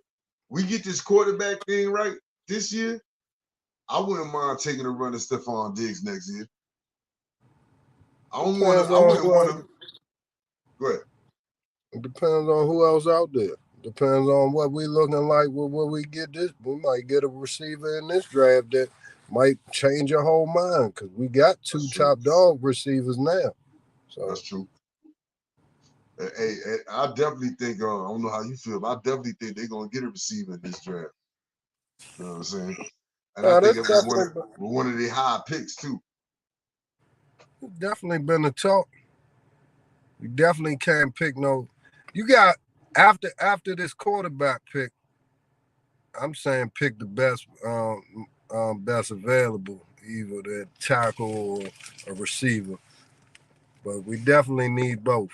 We get this quarterback thing right this year, I wouldn't mind taking a run at Stephon Diggs next year. I wouldn't want to. Go ahead. It depends on who else out there. Depends on what we looking like. What we get this, we might get a receiver in this draft that might change your whole mind, because we got two top dog receivers now. So that's true. Hey, I definitely think, I don't know how you feel, but I definitely think they're going to get a receiver in this draft. You know what I'm saying? And I think That's it's one of their high picks, too. Definitely been a talk. You definitely can't pick no. You got, after this quarterback pick, I'm saying pick the best best available, either the tackle or a receiver. But we definitely need both.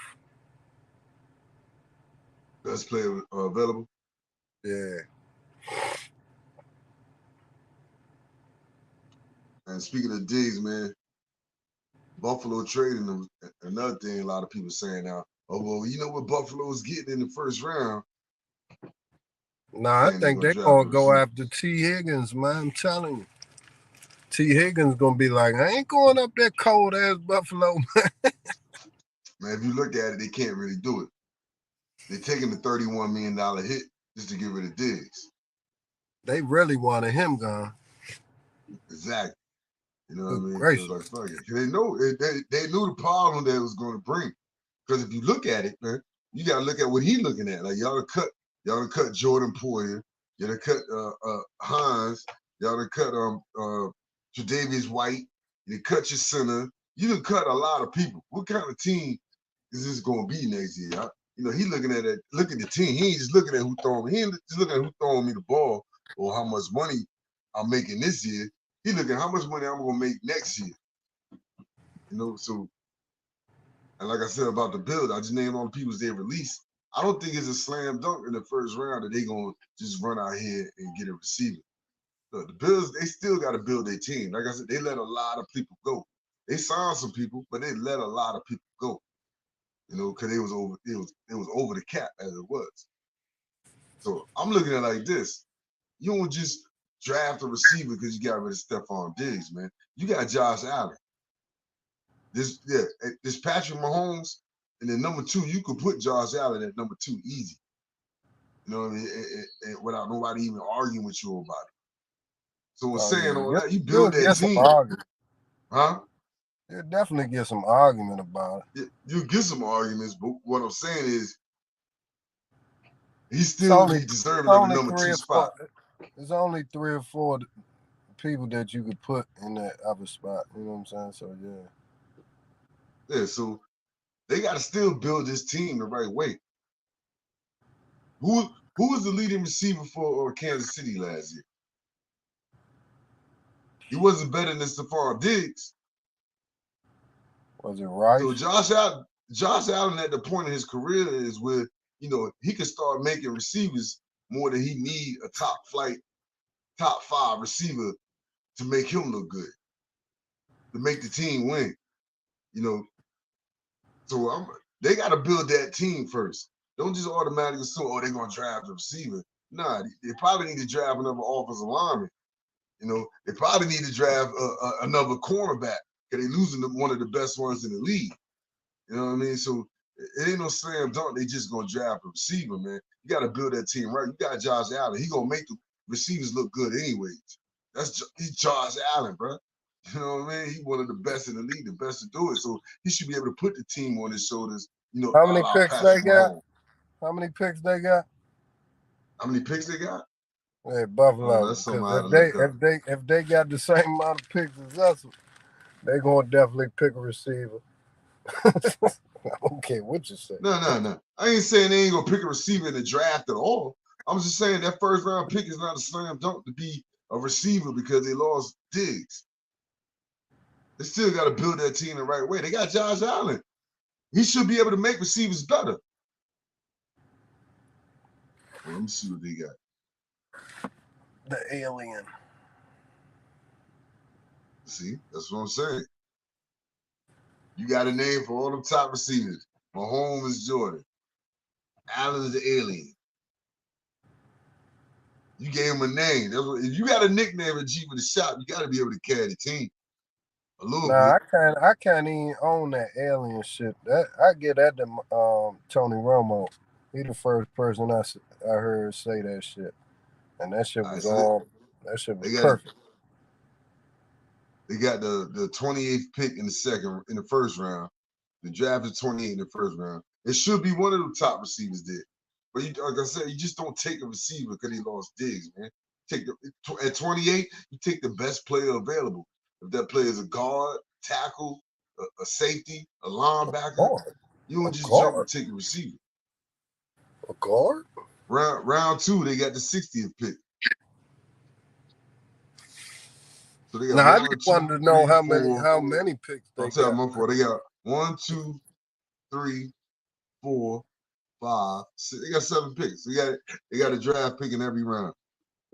Best player available? Yeah. And speaking of Diggs, man, Buffalo trading them. Another thing a lot of people saying now, oh, well, you know what Buffalo's getting in the first round? Nah, I think they're going to go after T. Higgins, man. I'm telling you. T. Higgins going to be like, I ain't going up that cold-ass Buffalo, man. Man, if you look at it, they can't really do it. They're taking the $31 million hit just to get rid of Diggs. They really wanted him gone. Exactly. You know what I mean? Gracious. Like, fuck it. They know they knew the problem that it was going to bring. Because if you look at it, man, you got to look at what he's looking at. Like y'all done cut Jordan Poyer, y'all done cut Hines, y'all done cut Tre'Davious White, you done cut your center. You done cut a lot of people. What kind of team is this going to be next year? You know, he looking at it. Look at the team. He ain't just looking at who throwing me. He ain't just looking at who throwing me the ball or how much money I'm making this year. He looking at how much money I'm gonna make next year. You know, so and like I said about the build, I just named all the people they released. I don't think it's a slam dunk in the first round that they gonna just run out here and get a receiver. Look, the Bills, they still got to build their team. Like I said, they let a lot of people go. They signed some people, but they let a lot of people go. You know, because it was over the cap as it was. So I'm looking at it like this. You don't just draft a receiver because you got rid of Stephon Diggs, man. You got Josh Allen. This Patrick Mahomes, and then number 2, you could put Josh Allen at number 2 easy. You know what I mean? And without nobody even arguing with you about it. So saying all that, you build that team. Huh? You'll definitely get some argument about it. You get some arguments, but what I'm saying is he still be deserving of the number 2 spot. There's only 3 or 4 people that you could put in that other spot. You know what I'm saying? So yeah. Yeah, so they got to still build this team the right way. Who was the leading receiver for Kansas City last year? He wasn't better than Stephon Diggs. Was it right? So Josh Allen at the point in his career is where, you know, he can start making receivers more than he need a top 5 receiver to make him look good, to make the team win. You know, so they got to build that team first. Don't just automatically assume, oh, they're going to draft a receiver. Nah, they probably need to draft another offensive lineman. You know, they probably need to draft another cornerback because they're losing one of the best ones in the league. You know what I mean? So it ain't no slam dunk. They just going to draft a receiver, man. You got to build that team right. You got Josh Allen. He going to make the receivers look good anyways. He's Josh Allen, bro. You know what I mean? He's one of the best in the league, the best to do it. So he should be able to put the team on his shoulders. You know, how many picks they got? How many picks they got? How many picks they got? Yeah, Buffalo. If they got the same amount of picks as us, they gonna definitely pick a receiver. I don't care what you say. No. I ain't saying they ain't gonna pick a receiver in the draft at all. I'm just saying that first round pick is not a slam dunk to be a receiver because they lost Diggs. They still got to build that team the right way. They got Josh Allen. He should be able to make receivers better. Well, let me see what they got. The alien. See, that's what I'm saying. You got a name for all them top receivers. Mahomes is Jordan. Allen is the alien. You gave him a name. If you got a nickname at G for the shop, you got to be able to carry the team a little bit. I can't even own that alien shit. I get that to Tony Romo. He the first person I heard say that shit, and that shit was perfect. They got the 28th pick in the first round. The draft is 28 in the first round. It should be one of the top receivers there. But like I said, you just don't take a receiver because he lost Diggs, man. At 28, you take the best player available. If that player is a guard, tackle, a safety, a linebacker, you don't just jump and take a receiver. A guard? Round 2, they got the 60th pick. So they got now, I just wanted to know how many picks they got. They got 1, 2, 3, 4, 5, 6. They got 7 picks. They got a draft pick in every round.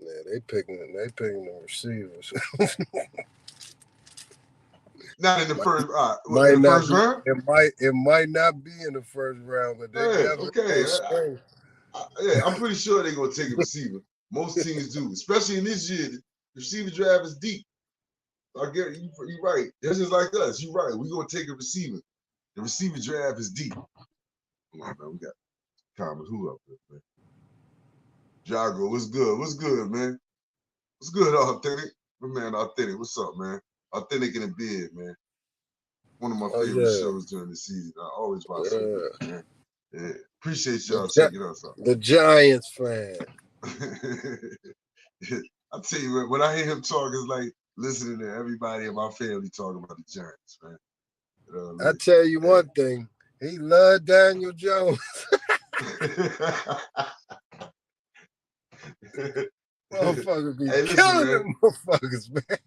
Yeah, they picking the receivers. Not in the first. In the first round. It might not be in the first round, but they okay. I'm pretty sure they're gonna take a receiver. Most teams do, especially in this year. The receiver draft is deep. I get you. You're right. That's just like us. You're right. We're gonna take a receiver. The receiver draft is deep. Come on, man. We got comments. Who up there, man? Jago, what's good? What's good, man? What's good, Authentic? My man, Authentic. What's up, man? Authentic in the Beard, man. One of my favorite shows during the season. I always watch it, man. Yeah. Appreciate y'all checking us out. The Giants fan. I tell you what, when I hear him talk, it's like listening to everybody in my family talking about the Giants, man. I tell you one thing, he loved Daniel Jones. Motherfuckers be killing them motherfuckers, man.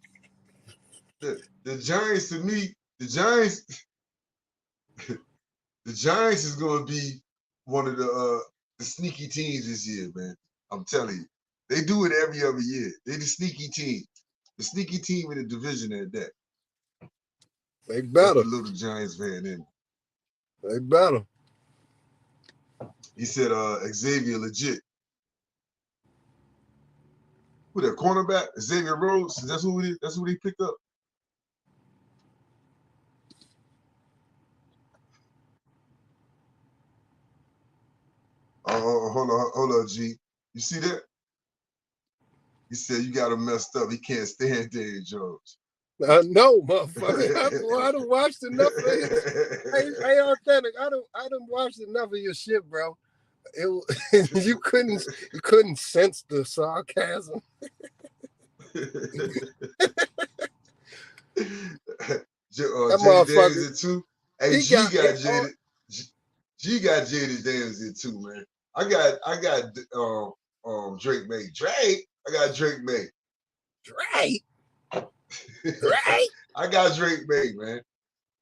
The Giants, to me, the Giants is going to be one of the sneaky teams this year, man. I'm telling you. They do it every other year. They're the sneaky team. The sneaky team in the division at that. They better. The little Giants fan in. They better. He said Xavier legit. Who that cornerback? Xavier Rhodes? That's who he picked up. Hold on, G. You see that? He said you got him messed up. He can't stand Daniel Jones. I know, motherfucker. I done watched enough of it. Hey, Authentic. I done watched enough of your shit, bro. You couldn't sense the sarcasm. That motherfucker it too. Hey, G got jaded. G got jaded Daniels in too, man. I got Drake May. Drake. I got Drake May. Drake. Drake. I got Drake May, man.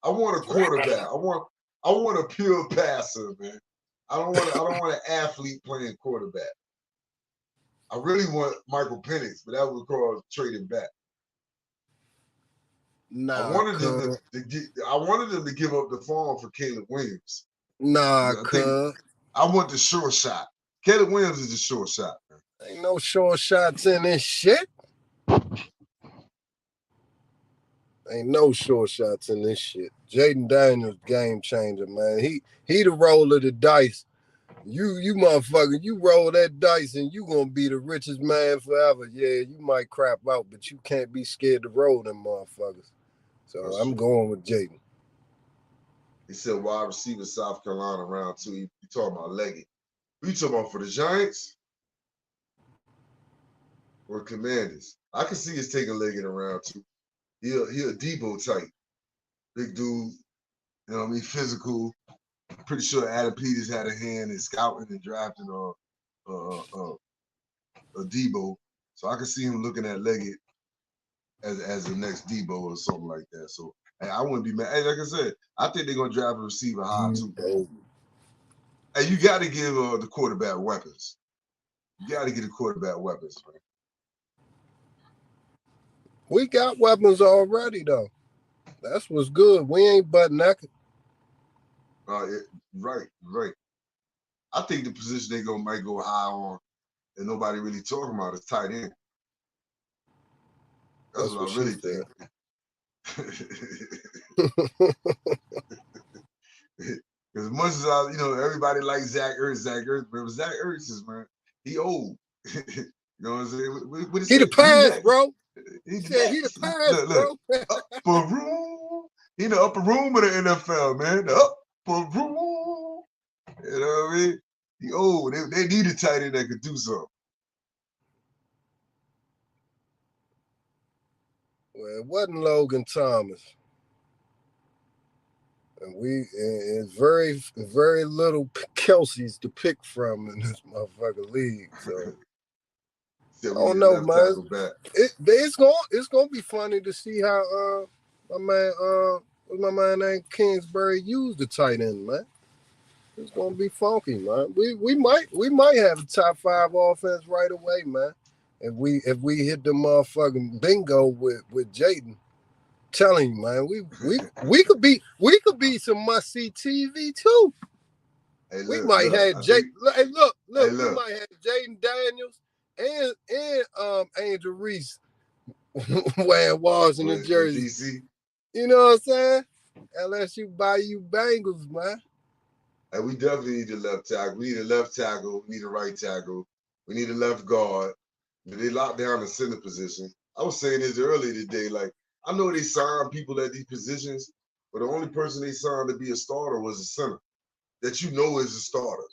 I want a quarterback. I want a pure passer, man. I don't want an athlete playing quarterback. I really want Michael Penix, but that would require trading back. Nah, I wanted them to give up the farm for Caleb Williams. Nah, I want the short shot. Caleb Williams is the short shot, man. Ain't no short shots in this shit. Ain't no short shots in this shit. Jaden Daniels, game changer, man. He the roll of the dice. You motherfucker, you roll that dice and you gonna be the richest man forever. Yeah, you might crap out, but you can't be scared to roll them motherfuckers. So I'm going with Jaden. He said wide receiver South Carolina round 2. You talking about Leggett. Who you talking about for the Giants? Or Commanders? I can see us taking Leggett in round 2. He a Debo type. Big dude, you know what I mean, physical. Pretty sure Adam Peters had a hand in scouting and drafting a Debo. So I can see him looking at Leggett as the next Debo or something like that. So hey, I wouldn't be mad. Hey, like I said, I think they're gonna draft a receiver high too. Hey, you got to give the quarterback weapons. You got to get the quarterback weapons, man. We got weapons already, though. That's what's good. We ain't butt naked. Right. I think the position they might go high on, and nobody really talking about is tight end. That's what I really think. As much as everybody likes Zach Ertz, but Zach Ertz is, man, he old. You know what I'm saying? He the pass, bro. He the pass, bro. Upper room. He in the upper room of the NFL, man. The upper room. You know what I mean? He old. They need a tight end that could do something. Well, it wasn't Logan Thomas. And it's very little Kelsey's to pick from in this motherfucking league. So I don't know, man. It's gonna be funny to see how my man named Kingsbury used the tight end, man. It's gonna be funky, man. We might have a top 5 offense right away, man. If we hit the motherfucking bingo with Jaden. Telling you, man, we could be some must see TV too. Hey, we might have Jay. Hey, look, we might have Jaden Daniels and Angel Reese wearing Washington jersey. DC. You know what I'm saying? LSU Bayou Bengals, man. Hey, we definitely need a left tackle. We need a left tackle. We need a right tackle. We need a left guard. They locked down the center position. I was saying this earlier today, like. I know they signed people at these positions, but the only person they signed to be a starter was a center that you know is a starter,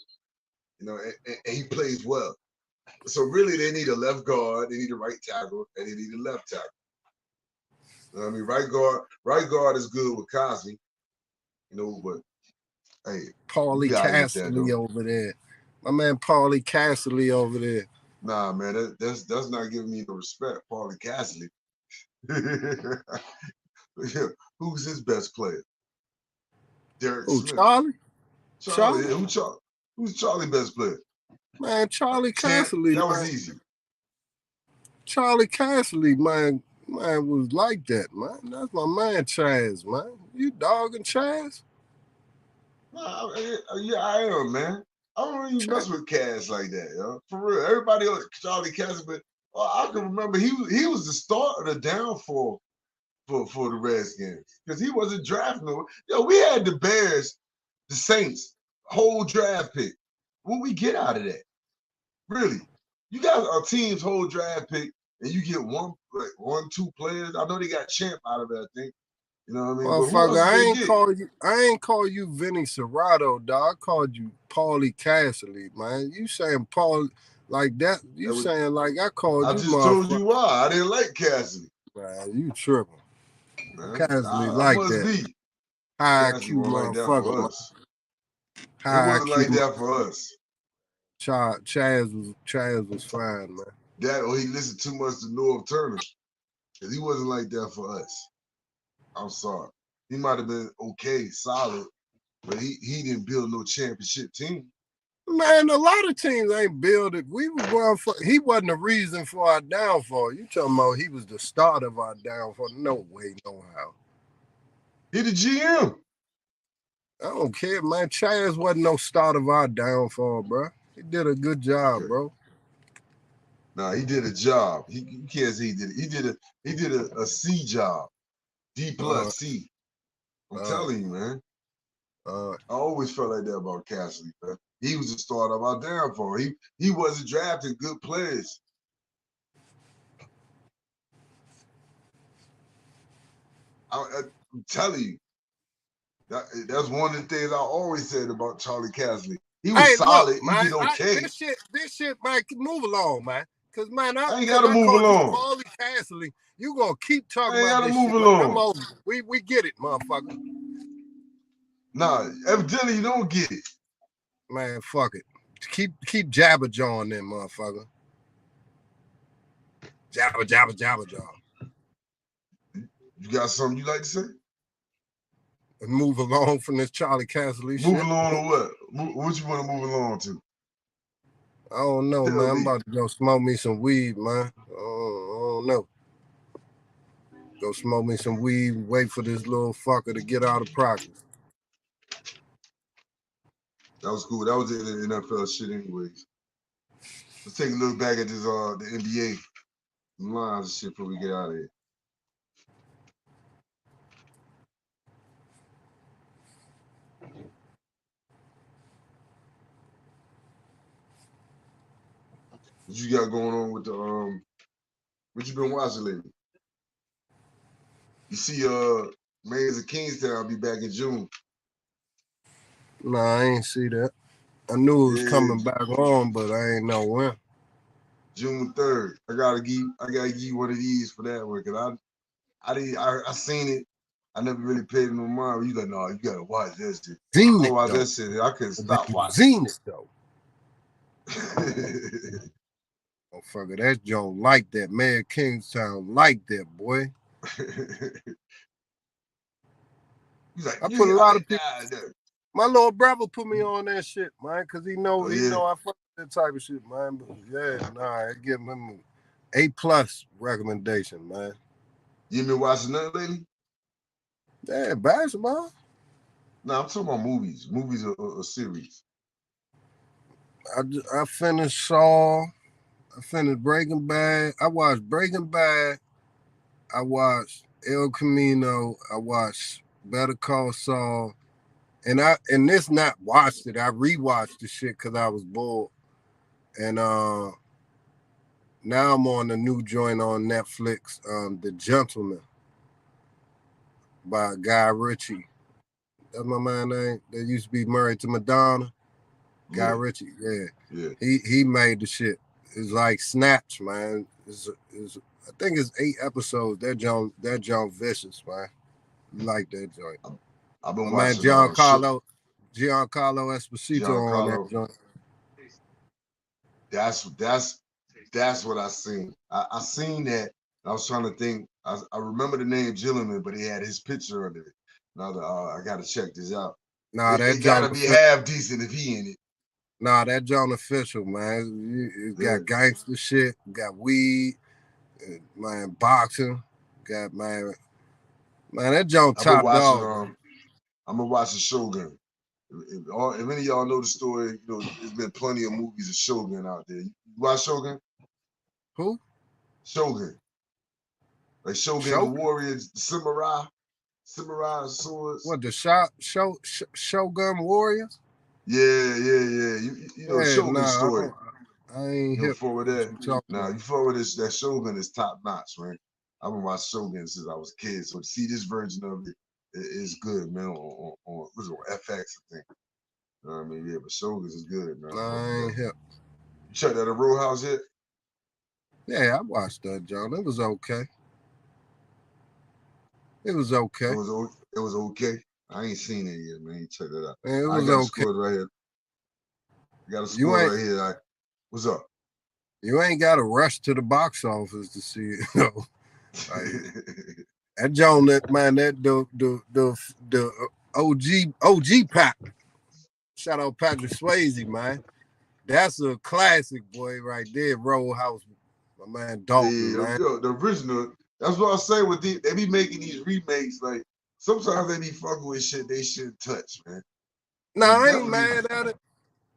you know, and he plays well. So really, they need a left guard, they need a right tackle, and they need a left tackle. You know what I mean, right guard is good with Cosby, you know, but hey, Paulie Castley over there, my man Paulie Castley over there. Nah, man, that's not giving me no respect, Paulie Castley. Who's his best player? Derek Smith. Charlie? Who's Charlie's best player? Man, Charlie Castley. That was easy. Charlie Castley, man was like that, man. That's my man Chaz, man. You dogging Chaz? Nah, yeah, I am, man. I don't even mess with Cass like that, yo. For real. Everybody else, Charlie Cass, but I can remember he was the start of the downfall for the Redskins because he wasn't drafting. Yo, we had the Bears, the Saints, whole draft pick. What we get out of that? Really? You got a team's whole draft pick and you get one, 2 players. I know they got Champ out of it, I think. You know what I mean? Motherfucker, I ain't call you Vinny Serrato, dog. I called you Paulie Castley, man. You saying Paul like that? You saying like I called you? I just told you why. I didn't like Castley. Man, you tripping. Castley like that. High IQ motherfucker. It wasn't like that for us. Chaz was fine, man. He listened too much to Norv Turner. Because he wasn't like that for us. I'm sorry. He might have been okay, solid, but he didn't build no championship team. Man, a lot of teams ain't built it. We were going for. He wasn't the reason for our downfall. You talking about he was the start of our downfall? No way, no how. He the GM. I don't care, man. Chaz wasn't no start of our downfall, bro. He did a good job, bro. Nah, he did a job. You can't say he did it. He did a C job. D plus C. I'm telling you, man. I always felt like that about Castley, man. He was the start of our downfall. He wasn't drafting good players. I'm telling you. That's one of the things I always said about Charlie Castley. He was solid. Look, man, he did okay. This shit, man, move along, man. Because, man, I ain't got to move along. Paulie Castley, you going to keep talking about this move shit. Along. We get it, motherfucker. Nah, evidently you don't get it. Man, fuck it. Keep jabber jawing then, motherfucker. Jabber jaw. You got something you like to say? And move along from this Charlie Castley shit. Move along to what? What you want to move along to? I don't know, man. I'm about to go smoke me some weed, man. I don't know. Go smoke me some weed, wait for this little fucker to get out of practice. That was cool. That was the NFL shit anyways. Let's take a look back at this the NBA lines and shit before we get out of here. What you got going on with the what you been watching lately? You see Mays of Kingstown be back in June. Nah, I ain't see that. I knew it was coming back on, but I ain't know when. June 3rd. I gotta give you one of these for that one, cause I seen it. I never really paid no mind. You like, no, you gotta watch that shit. Zenith, I watched that shit. I couldn't stop watching. Zenith though. Motherfucker, that joint like that. Man, Kingstown like that, boy. Like, I put a lot of people. My little brother put me on that shit, man, because he know I fuck that type of shit, man. But yeah, I give him an A+ recommendation, man. You been watching nothing lately? Yeah, basketball. No, I'm talking about movies. Movies or series. I finished Saw. I finished Breaking Bad. I watched Breaking Bad. I watched El Camino. I watched Better Call Saul. And this not watched it. I rewatched the shit because I was bored. And now I'm on the new joint on Netflix, The Gentleman by Guy Ritchie. That's my man name. That used to be married to Madonna. Guy Ritchie, yeah. He made the shit. It's like Snatch, man. I think it's 8 episodes. That joint vicious, man. You like that joint. I've been watching Giancarlo Esposito on that joint. That's what I seen. I seen that. I was trying to think. I remember the name Gilliman, but he had his picture under it. Now I gotta check this out. Nah, it gotta be half decent if he in it. Nah, that joint official, man. It got gangster shit, got weed, man, boxing, got man, that joint top dog. I'm gonna watch the Shogun. If any of y'all know the story, you know, there's been plenty of movies of Shogun out there. You watch Shogun? Who? Shogun. Like Shogun the Warriors, the samurai swords. What, the Shogun Warriors? Yeah. You know the Shogun story. I ain't hip for that. Nah, you forward this. That Shogun is top notch, man. I've been watching Shogun since I was a kid. So to see this version of it is good, man. On FX, I think. You know what I mean? Yeah, but Shogun is good, man. I ain't hip. You checked out the Row House yet? Yeah, I watched that, John. It was okay. It was okay. It was okay. I ain't seen it yet, man. Check that out. Man, it was okay. Right here. You got a score right here. What's up? You ain't got to rush to the box office to see it. You know? That John, man, the OG pack. Shout out Patrick Swayze, man. That's a classic, boy, right there. Roadhouse, my man Dalton, man. Yo, the original. That's what I say with they be making these remakes. Like sometimes they be fucking with shit they shouldn't touch, man. Nah, I ain't mad at it.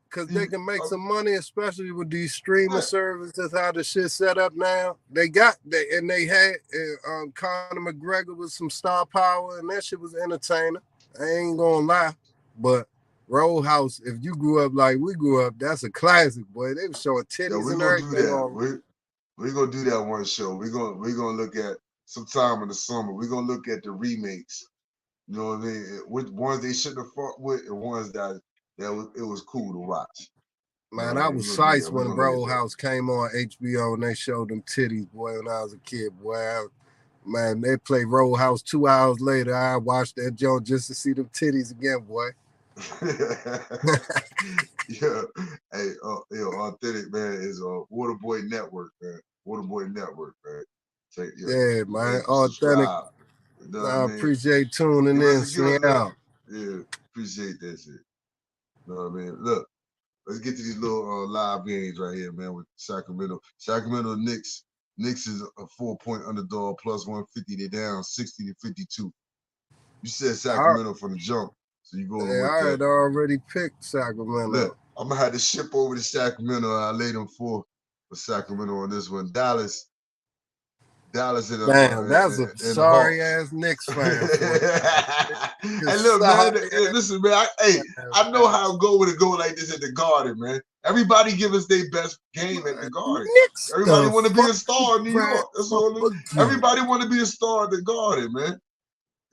Because they can make some money, especially with these streaming services, how the shit set up now. They had Conor McGregor with some star power, and that shit was entertaining. I ain't gonna lie. But Roadhouse, if you grew up like we grew up, that's a classic, boy. They were showing titties and everything. We're gonna do that one show. We're gonna look at sometime in the summer. We're gonna look at the remakes. You know what I mean? Which ones they shouldn't have fought with, and ones that it was cool to watch. Man, I was psyched when Roadhouse came on HBO and they showed them titties, boy, when I was a kid, boy. Man, they played Roadhouse 2 hours later. I watched that joint just to see them titties again, boy. Yeah. Hey, Authentic, man, is Waterboy Network, man. Waterboy Network, man. Yeah, man. Authentic. You know I appreciate tuning in, seeing out. Yeah, appreciate that shit. You know what I mean? Look, let's get to these little live games right here, man, with Sacramento. Sacramento Knicks. Knicks is a 4-point underdog, plus 150. They're down 60-52. You said Sacramento from the jump, so you going with that. I had already picked Sacramento. Look, I'm going to have to ship over to Sacramento. I laid them for Sacramento on this one. Dallas in a damn, that's a sorry ass Knicks fan. Hey, look, man. Listen, man. I know how it go when it go like this at the Garden, man. Everybody give us their best game at the Garden. Everybody want to be a star in New York. That's what I mean. Everybody want to be a star at the Garden, man.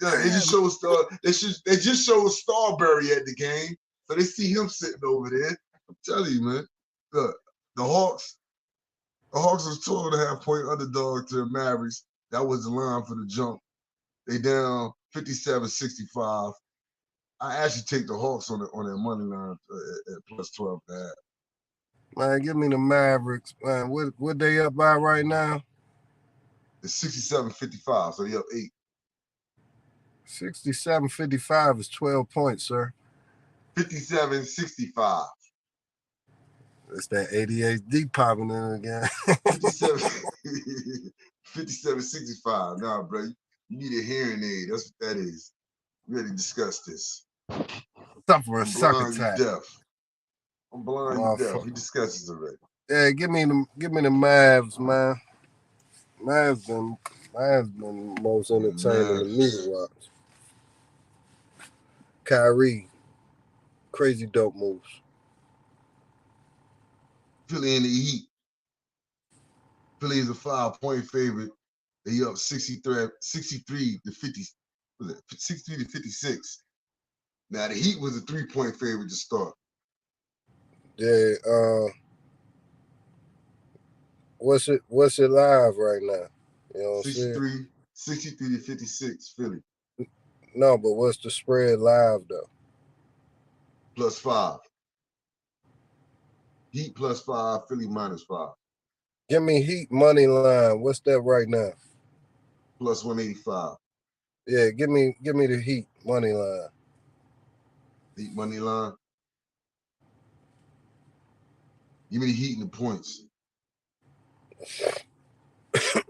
Yeah, they just show Star. They just show Starberry at the game, so they see him sitting over there. I'm telling you, man. Look, the Hawks was 12.5-point underdog to the Mavericks. That was the line for the jump. They down 57-65. I actually take the Hawks on that money line at plus 12.5. Man, give me the Mavericks. Man, what they up by right now? It's 67-55, so they up 8. 67-55 is 12 points, sir. 57-65. It's that ADHD popping in again. 57-65. Nah, bro. You need a hearing aid. That's what that is. We already discussed this. Suffering sucker attack. I'm blind, you deaf. We discussed this already. Yeah, give me the Mavs, man. Mavs been most entertaining to me to watch. Kyrie, crazy dope moves. Philly in the Heat. Philly is a 5-point favorite. They up 63 to 50. Was it 63 to 56? Now the Heat was a 3-point favorite to start. Yeah. What's it live right now? You know what I'm saying? 63 to 56, Philly. No, but what's the spread live though? +5. Heat +5, Philly -5. Give me Heat money line. What's that right now? +185. Yeah, give me the Heat money line. Heat money line. Give me the Heat and the points.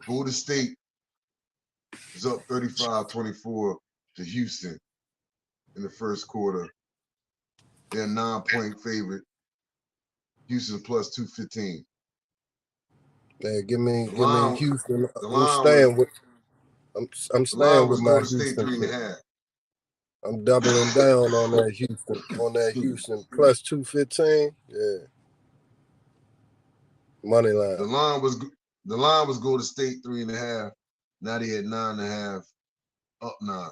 Golden State is up 35-24 to Houston in the first quarter. They're a 9-point favorite. Houston +215. Yeah, give me Houston. I'm staying with my Houston. 3.5. I'm doubling down on that Houston. +215. Yeah. Money line. The line was Golden State 3.5. Now they at 9.5, up 9.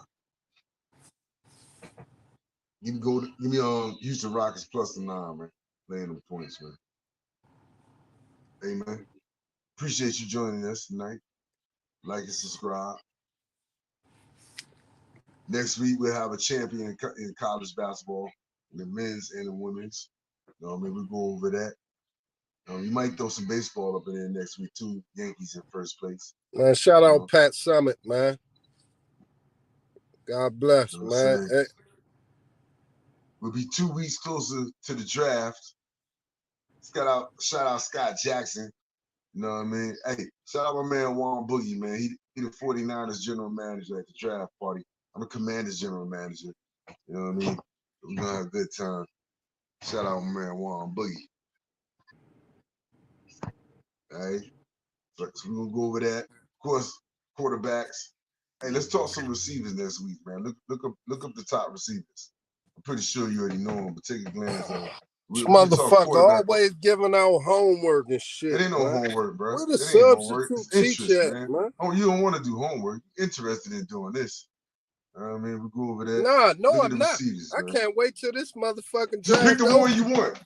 Give me Houston Rockets +9, man. Laying them points, man. Hey, man. Appreciate you joining us tonight. Like and subscribe. Next week we'll have a champion in college basketball, the men's and the women's. You know what I mean? We'll go over that. You might throw some baseball up in there next week too. Yankees in first place. Man, shout out Pat Summit, man. God bless, man. Hey. We'll be 2 weeks closer to the draft. Shout out Scott Jackson. You know what I mean? Hey, shout out my man Juan Boogie, man. He the 49ers general manager at the draft party. I'm the Commanders general manager. You know what I mean? We're gonna have a good time. Shout out my man Juan Boogie. All right. So we're gonna go over that. Of course, quarterbacks. Hey, let's talk some receivers next week, man. Look up the top receivers. I'm pretty sure you already know them, but take a glance at them. This motherfucker always giving out homework and shit. It ain't no homework, bro. Where the substitute teacher at, man? Oh, you don't want to do homework. You're interested in doing this. I mean, we'll go over that. Nah, no, I'm not. I can't wait till this motherfucking just pick the one you want.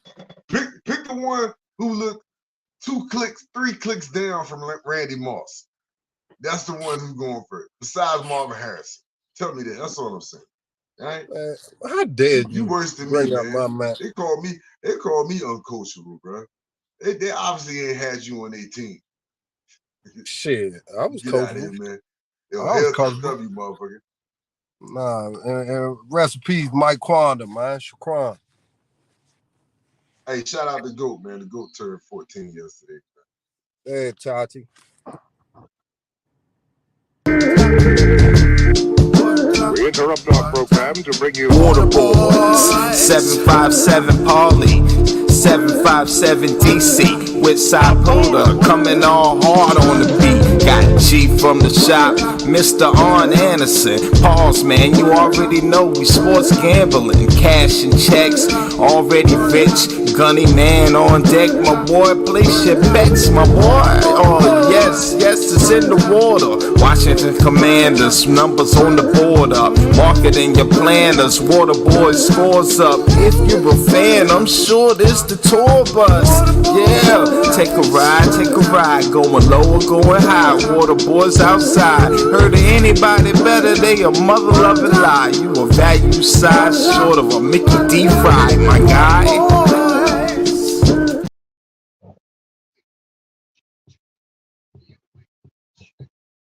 Pick the one who look 3 clicks down from Randy Moss. That's the one who's going for it. Besides Marvin Harrison. Tell me that. That's all I'm saying. All right? How dare you worse than bring me, up man. my man. They call me uncoachable, bro. They obviously ain't had you on their team. Shit, I was Get coachable. Out of here, man. Yo, hell to the W, motherfucker. Nah, and recipes Mike Quanda, man. Shukran. Hey, shout out to GOAT, man. The GOAT turned 14 yesterday. Hey, Tati. We interrupt our program to bring you Waterboards, 757 Paulie, 757 DC, with Sapoda coming all hard on the beat. Got G from the shop, Mr. Arn Anderson. Pause, man, you already know we sports gambling, cash and checks, already rich. Gunny man on deck, my boy, place your bets, my boy. Oh yes, it's in the water. Washington Commanders, numbers on the board up. Marketing your planners, water boys scores up. If you're a fan, I'm sure this the tour bus. Yeah, take a ride, going low or going high. Water boys outside. Heard of anybody better, they a mother loving lie. You a value size short of a Mickey D. Fry, my guy.